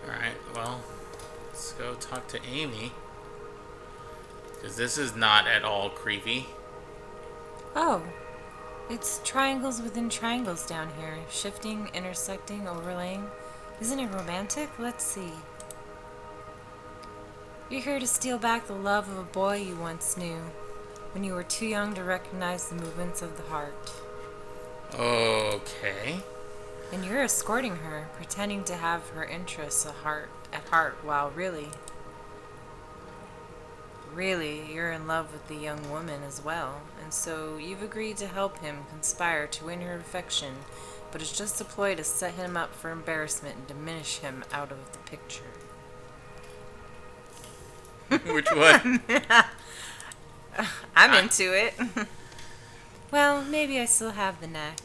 Alright, well, let's go talk to Amy. Because this is not at all creepy. Oh, it's triangles within triangles down here. Shifting, intersecting, overlaying. Isn't it romantic? Let's see. You're here to steal back the love of a boy you once knew, when you were too young to recognize the movements of the heart. Okay. And you're escorting her, pretending to have her interests at heart, while really, you're in love with the young woman as well. And so you've agreed to help him conspire to win her affection, but it's just a ploy to set him up for embarrassment and diminish him out of the picture. Which one? I'm into it. Well, maybe I still have the knack.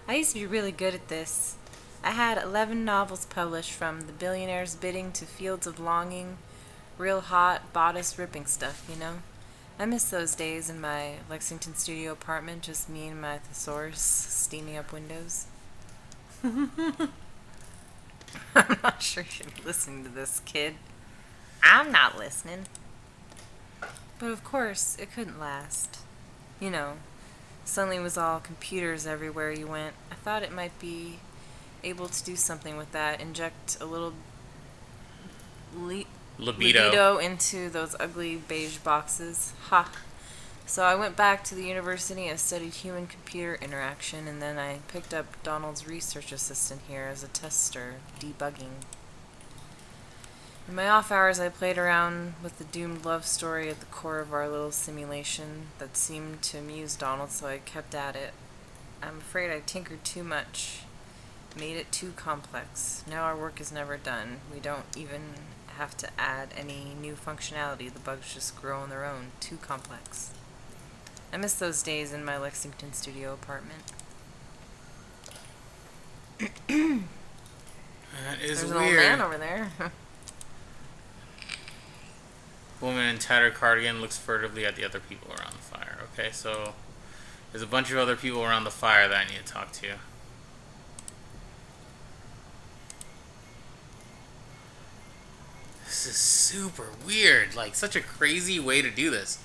I used to be really good at this. I had 11 novels published, from The Billionaire's Bidding to Fields of Longing. Real hot, bodice-ripping stuff, you know? I miss those days in my Lexington studio apartment, just me and my thesaurus steaming up windows. I'm not sure you should be listening to this, kid. I'm not listening. But of course, it couldn't last. You know, suddenly it was all computers everywhere you went. I thought it might be able to do something with that, inject a little libido into those ugly beige boxes. Ha! So I went back to the university and studied human-computer interaction, and then I picked up Donald's research assistant here as a tester, debugging. In my off hours, I played around with the doomed love story at the core of our little simulation that seemed to amuse Donald, so I kept at it. I'm afraid I tinkered too much, made it too complex. Now our work is never done. We don't even have to add any new functionality. The bugs just grow on their own. Too complex. I miss those days in my Lexington studio apartment. That is There's weird. an old man over there. Woman in tattered cardigan looks furtively at the other people around the fire. Okay, so there's a bunch of other people around the fire that I need to talk to. This is super weird. Like, such a crazy way to do this.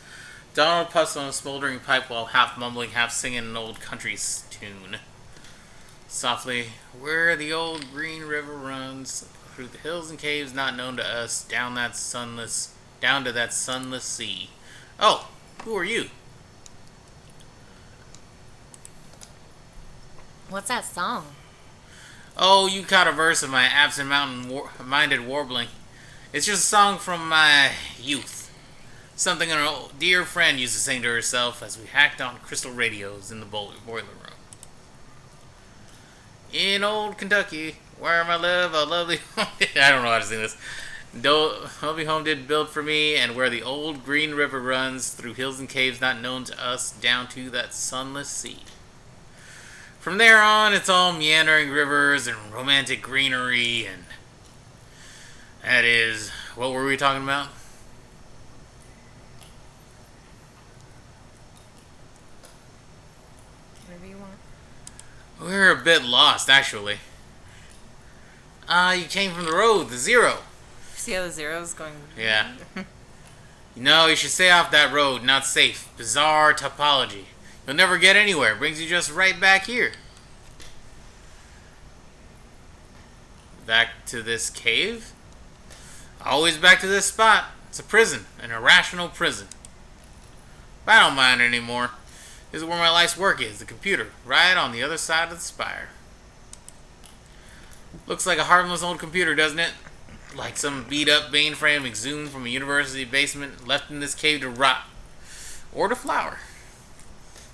Donald puffs on a smoldering pipe while half mumbling, half singing an old country tune. Softly, where the old green river runs, through the hills and caves not known to us, down to that sunless sea. Oh, who are you? What's that song? Oh, you caught a verse of my absent-minded warbling. It's just a song from my youth. Something an old dear friend used to sing to herself as we hacked on crystal radios in the boiler room. In old Kentucky, where I live, a lovely home. I don't know how to sing this. Lovely home did build for me, and where the old green river runs through hills and caves not known to us down to that sunless sea. From there on, it's all meandering rivers and romantic greenery, and that is, what were we talking about? Whatever you want. We're a bit lost, actually. You came from the road, the zero. See how the zero's going? Yeah. No, you should stay off that road, not safe. Bizarre topology. You'll never get anywhere. Brings you just right back here. Back to this cave? Always back to this spot. It's a prison. An irrational prison. But I don't mind it anymore. This is where my life's work is. The computer. Right on the other side of the spire. Looks like a harmless old computer, doesn't it? Like some beat-up mainframe exhumed from a university basement, left in this cave to rot. Or to flower.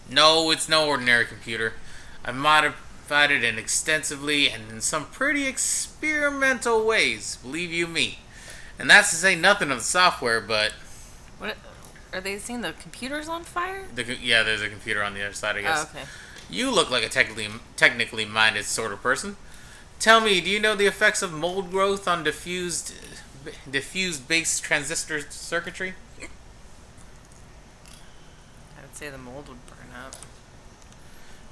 No, it's no ordinary computer. I've modified it extensively and in some pretty experimental ways, believe you me. And that's to say nothing of the software, but... What? Are they seeing the computers on fire? Yeah, there's a computer on the other side, I guess. Oh, okay. You look like a technically minded sort of person. Tell me, do you know the effects of mold growth on diffused base transistor circuitry? I would say the mold would burn up.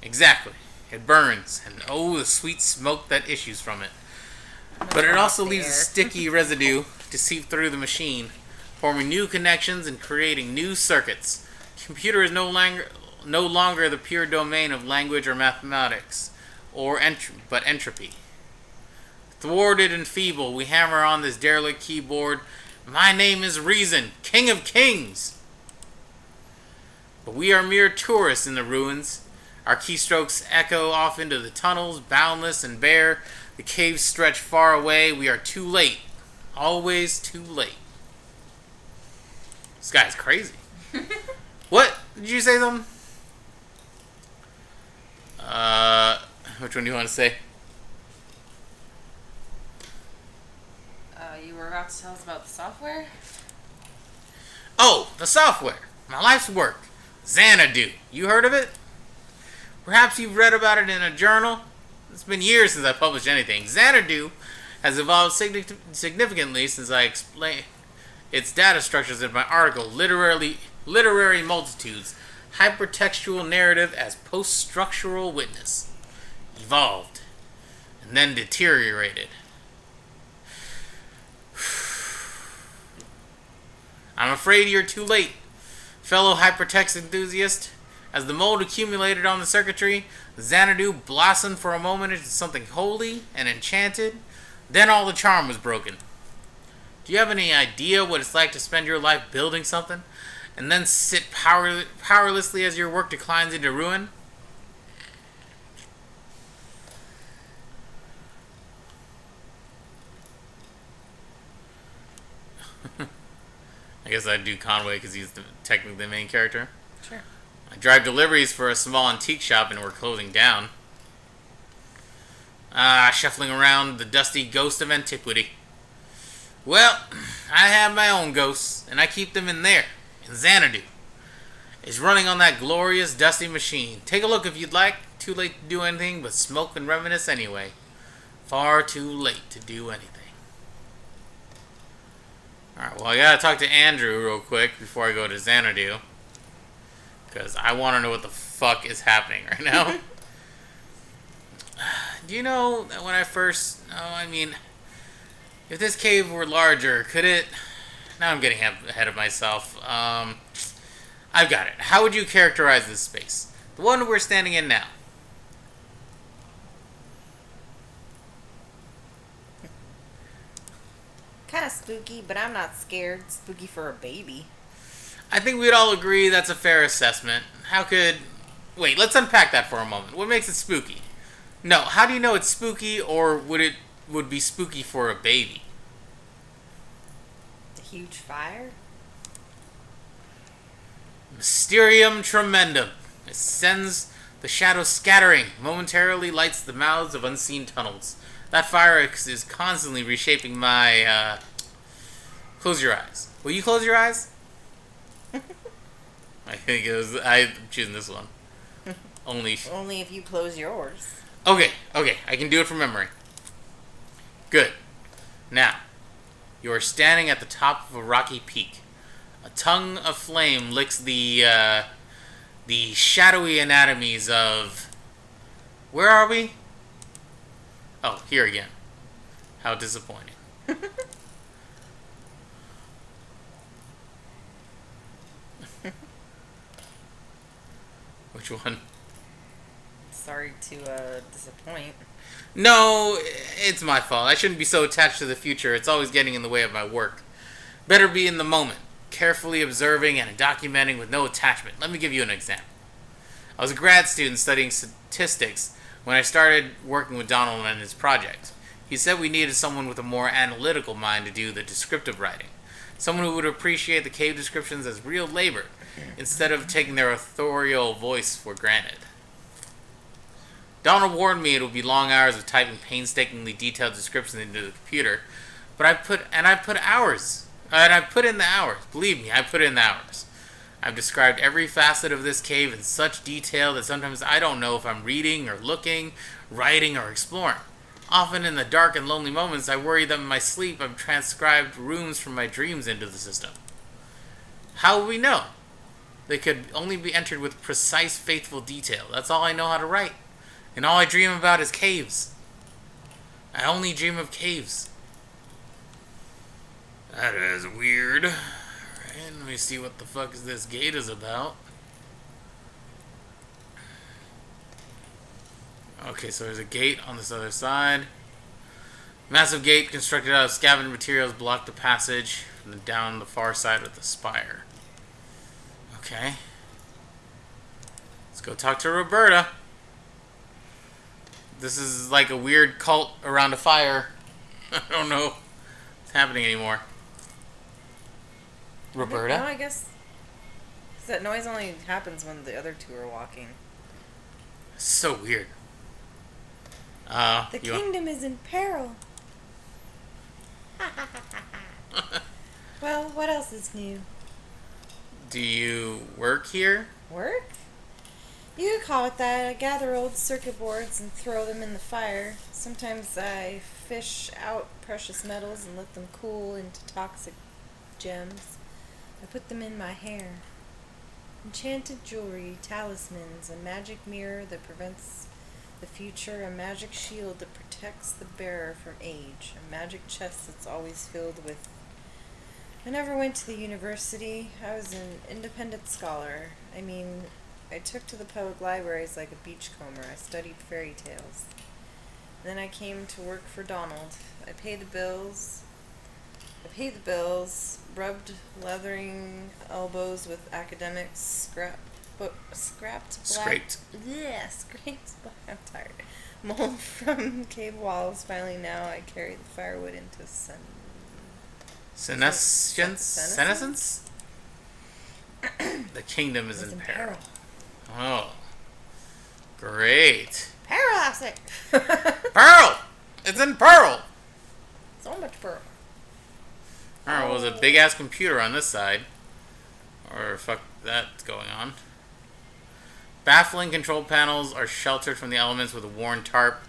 Exactly. It burns, and oh, the sweet smoke that issues from it. But it also leaves a sticky residue to seep through the machine, forming new connections and creating new circuits. Computer is no longer the pure domain of language or mathematics, but entropy. Thwarted and feeble, we hammer on this derelict keyboard. My name is Reason, King of Kings. But we are mere tourists in the ruins. Our keystrokes echo off into the tunnels, boundless and bare. The caves stretch far away. We are too late. Always too late. This guy's crazy. What? Did you say something? Which one do you want to say? You were about to tell us about the software? Oh, the software. My life's work. Xanadu. You heard of it? Perhaps you've read about it in a journal. It's been years since I published anything. Xanadu has evolved significantly since I explained its data structures in my article, Literary Multitudes, Hypertextual Narrative as Post-Structural Witness. Evolved. And then deteriorated. I'm afraid you're too late, fellow hypertext enthusiast. As the mold accumulated on the circuitry, Xanadu blossomed for a moment into something holy and enchanted. Then all the charm was broken. Do you have any idea what it's like to spend your life building something, and then sit powerlessly as your work declines into ruin? I guess I'd do Conway because he's technically the main character. Sure. I drive deliveries for a small antique shop and we're closing down. Shuffling around the dusty ghost of antiquity. Well, I have my own ghosts, and I keep them in there, in Xanadu. It's running on that glorious dusty machine. Take a look if you'd like. Too late to do anything but smoke and reminisce anyway. Far too late to do anything. Alright, well I gotta talk to Andrew real quick before I go to Xanadu. Because I want to know what the fuck is happening right now. Do you know that when I first... if this cave were larger, could it... Now I'm getting ahead of myself. I've got it. How would you characterize this space? The one we're standing in now. Kind of spooky, but I'm not scared. Spooky for a baby. I think we'd all agree that's a fair assessment. How could... Wait, let's unpack that for a moment. What makes it spooky? No, how do you know it's spooky, or would be spooky for a baby? The huge fire? Mysterium Tremendum. It sends the shadow scattering, momentarily lights the mouths of unseen tunnels. That fire is constantly reshaping my, Close your eyes. Will you close your eyes? I think I'm choosing this one. Only if you close yours. Okay, I can do it from memory. Good. Now, you are standing at the top of a rocky peak. A tongue of flame licks the shadowy anatomies of... Where are we? Oh, here again. How disappointing. Which one? Sorry to disappoint. No, it's my fault. I shouldn't be so attached to the future. It's always getting in the way of my work. Better be in the moment, carefully observing and documenting with no attachment. Let me give you an example. I was a grad student studying statistics when I started working with Donald on his project. He said we needed someone with a more analytical mind to do the descriptive writing. Someone who would appreciate the cave descriptions as real labor, instead of taking their authorial voice for granted. Donald warned me it would be long hours of typing painstakingly detailed descriptions into the computer, but I put in the hours. Believe me, I put in the hours. I've described every facet of this cave in such detail that sometimes I don't know if I'm reading or looking, writing or exploring. Often in the dark and lonely moments, I worry that in my sleep I've transcribed rooms from my dreams into the system. How will we know? They could only be entered with precise, faithful detail. That's all I know how to write. And all I dream about is caves. I only dream of caves. That is weird. Alright, let me see what the fuck this gate is about. Okay, so there's a gate on this other side. Massive gate constructed out of scavenged materials blocked the passage and down the far side with the spire. Okay. Let's go talk to Roberta. This is like a weird cult around a fire. I don't know what's happening anymore. Roberta? No, I guess that noise only happens when the other two are walking. So weird. The kingdom is in peril. Well, what else is new? Do you work here? Work? You could call it that. I gather old circuit boards and throw them in the fire. Sometimes I fish out precious metals and let them cool into toxic gems. I put them in my hair. Enchanted jewelry, talismans, a magic mirror that prevents the future, a magic shield that protects the bearer from age, a magic chest that's always filled with... I never went to the university. I was an independent scholar. I mean, I took to the public libraries like a beachcomber. I studied fairy tales. Then I came to work for Donald. I paid the bills, rubbed leathering elbows with academics, scraped I'm tired. Mold from cave walls. Finally now I carry the firewood into Senescence? The kingdom is in peril. Oh. Great. Peril, I say. Pearl! It's in Pearl! So much pearl. Alright, well, there's a big ass computer on this side. Or fuck that's going on. Baffling control panels are sheltered from the elements with a worn tarp.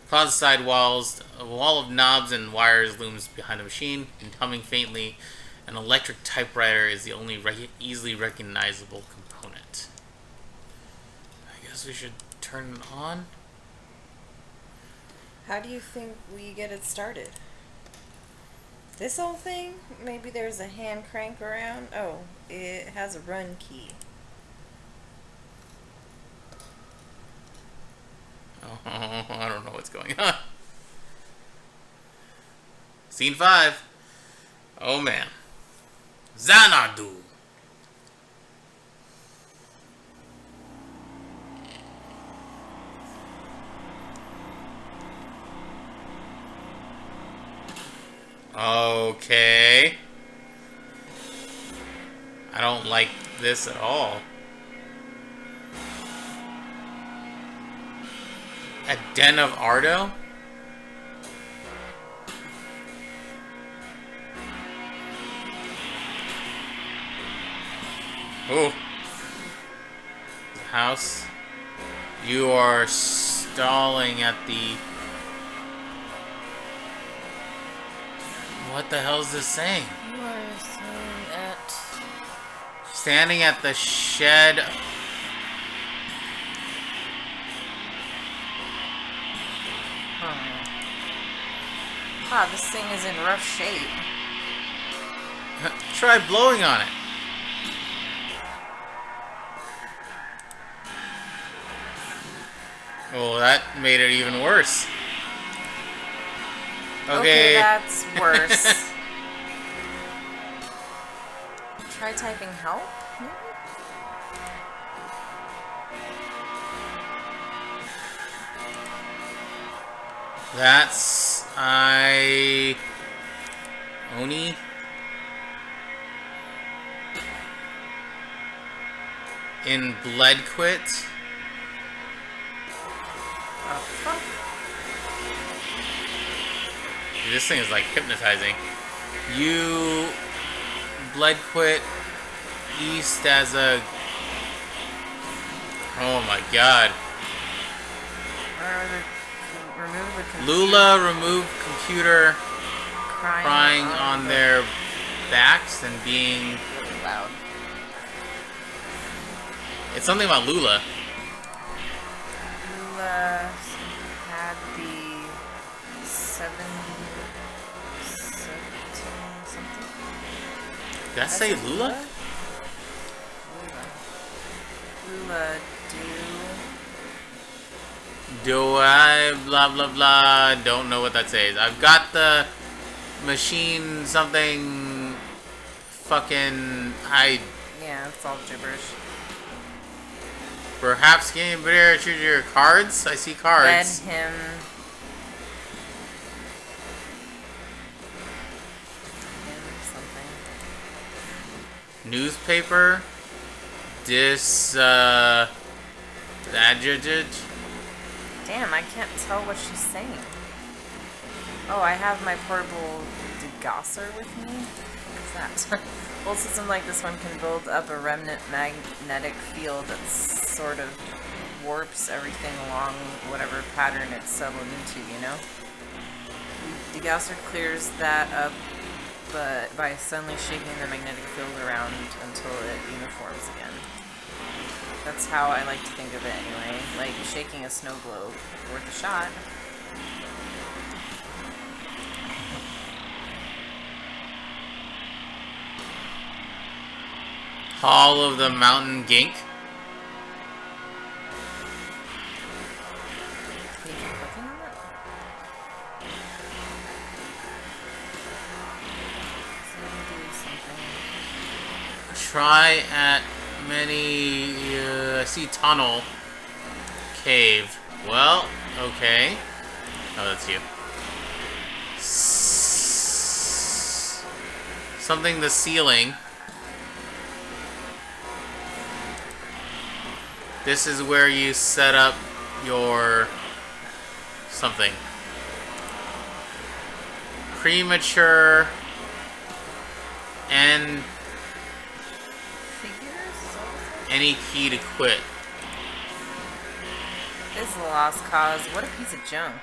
Closet side walls, a wall of knobs and wires looms behind the machine, and humming faintly, an electric typewriter is the only easily recognizable component. I guess we should turn it on. How do you think we get it started? This whole thing? Maybe there's a hand crank around? Oh, it has a run key. Oh, I don't know what's going on. Scene 5. Oh man. Xanadu. Okay. I don't like this at all. A Den of Ardo? Ooh. House. You are stalling at the... What the hell is this saying? You are saying at... Standing at the shed... Ah, this thing is in rough shape. Try blowing on it. Oh, that made it even worse. Okay. That's worse. Try typing help? Maybe? That's... Oni? In Blood Quit. This thing is like hypnotizing. You Blood Quit East as a... Oh my god. Remove the computer. Lula removed computer crying on their backs and being really loud. It's something about Lula. Lula had the 17 something. Did I say Lula? Lula Do I blah blah blah? Don't know what that says. I've got the machine something fucking yeah, it's all gibberish. Perhaps getting better to your cards? I see cards. Led him. Something. Newspaper. Adjudge. Damn, I can't tell what she's saying. Oh, I have my portable degausser with me? What's that? Old system like this one can build up a remnant magnetic field that sort of warps everything along whatever pattern it's settled into, you know? Degausser clears that up but by suddenly shaking the magnetic field around until it uniforms again. That's how I like to think of it anyway. Like shaking a snow globe. Worth a shot. Hall of the Mountain Gink. Can you keep clicking on that? Do something. Try at many... I see tunnel. Cave. Well, okay. Oh, that's you. Something the ceiling. This is where you set up your... something. Premature... and... any key to quit. This is a lost cause. What a piece of junk.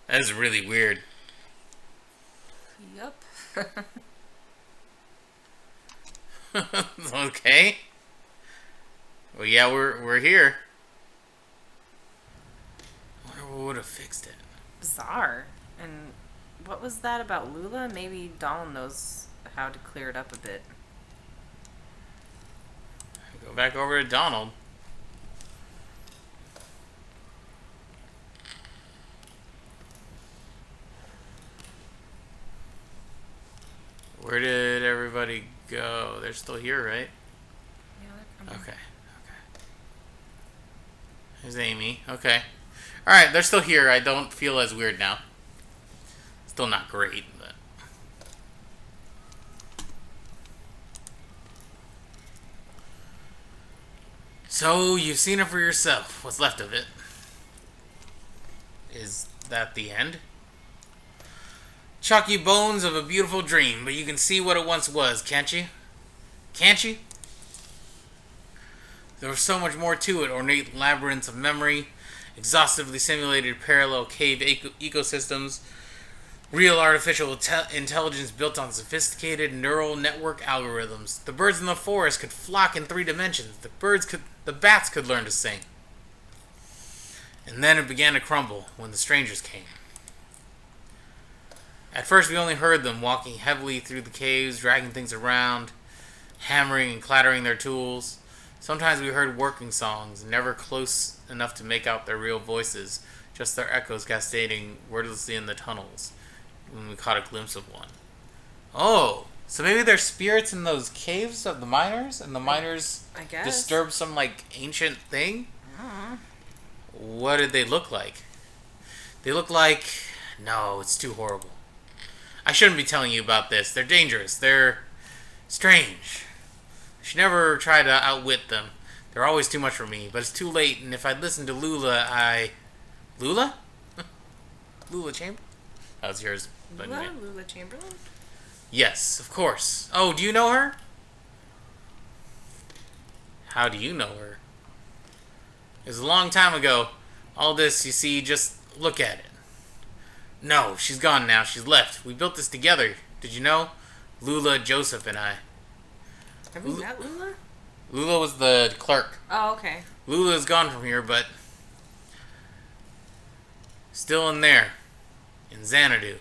That is really weird. Yup. Okay. Well, yeah, we're here. I wonder what would have fixed it. Bizarre. And what was that about Lula? Maybe Donald knows how to clear it up a bit. Go back over to Donald. Where did everybody go? They're still here, right? Yeah, they're coming. Okay. There's Amy. Okay. Alright, they're still here. I don't feel as weird now. Still not great, but... So, you've seen it for yourself. What's left of it? Is that the end? Chalky bones of a beautiful dream, but you can see what it once was, can't you? Can't you? There was so much more to it. Ornate labyrinths of memory, exhaustively simulated parallel cave ecosystems, real artificial intelligence built on sophisticated neural network algorithms. The birds in the forest could flock in 3 dimensions. The bats could learn to sing. And then it began to crumble when the strangers came. At first we only heard them walking heavily through the caves, dragging things around, hammering and clattering their tools. Sometimes we heard working songs, never close enough to make out their real voices, just their echoes cascading wordlessly in the tunnels, when we caught a glimpse of one. Oh, so maybe there's spirits in those caves of the miners, and the miners I guess. disturbed some, like, ancient thing? What did they look like? They look like... No, it's too horrible. I shouldn't be telling you about this. They're dangerous. They're strange. I should never try to outwit them. They're always too much for me, but it's too late, and if I'd listened to Lula, Lula? Lula Chamberlain? That was yours. But Lula? anyway. Lula Chamberlain? Yes, of course. Oh, do you know her? How do you know her? It was a long time ago. All this, you see, just look at it. No, she's gone now. She's left. We built this together. Did you know? Lula, Joseph, and I. Have we met Lula? Lula was the clerk. Oh, okay. Lula's gone from here, but still in there. In Xanadu.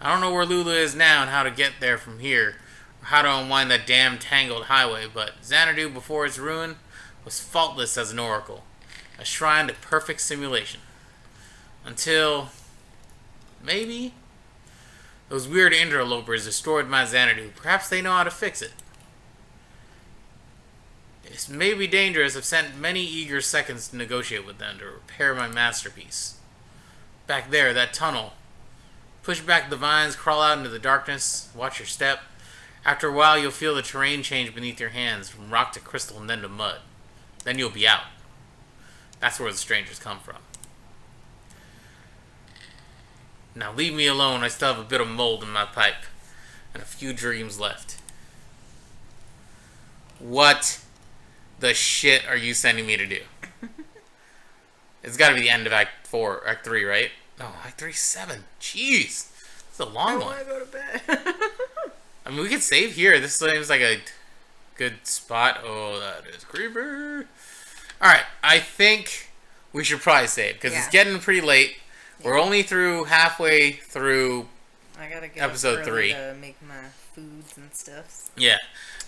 I don't know where Lula is now and how to get there from here, or how to unwind that damn tangled highway, but Xanadu, before its ruin, was faultless as an oracle, a shrine to perfect simulation. Until, maybe, those weird interlopers destroyed my Xanadu. Perhaps they know how to fix it. It may be dangerous. I've sent many eager seconds to negotiate with them to repair my masterpiece. Back there, that tunnel. Push back the vines, crawl out into the darkness, watch your step. After a while, you'll feel the terrain change beneath your hands, from rock to crystal and then to mud. Then you'll be out. That's where the strangers come from. Now leave me alone. I still have a bit of mold in my pipe, and a few dreams left. What the shit are you sending me to do? It's got to be the end of Act 4, Act 3, right? No, Act 3's 7. Jeez, it's a long one. I want to go to bed. I mean, we could save here. This seems like a good spot. Oh, that is creepy. Alright, I think we should probably save, because it's getting pretty late. We're only through halfway through I gotta get episode 3 to make my foods and stuff. Yeah.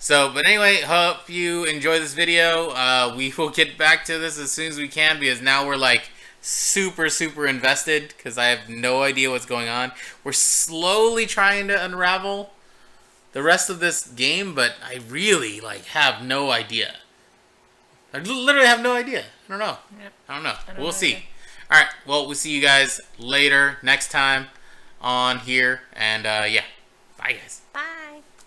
So, but anyway, hope you enjoy this video. We will get back to this as soon as we can, because now we're like super invested, because I have no idea what's going on. We're slowly trying to unravel the rest of this game, but I really like have no idea. I literally have no idea. I don't know. Yep. I don't know. We'll know see. either. Alright, well, we'll see you guys later, next time on here. And, yeah. Bye, guys. Bye.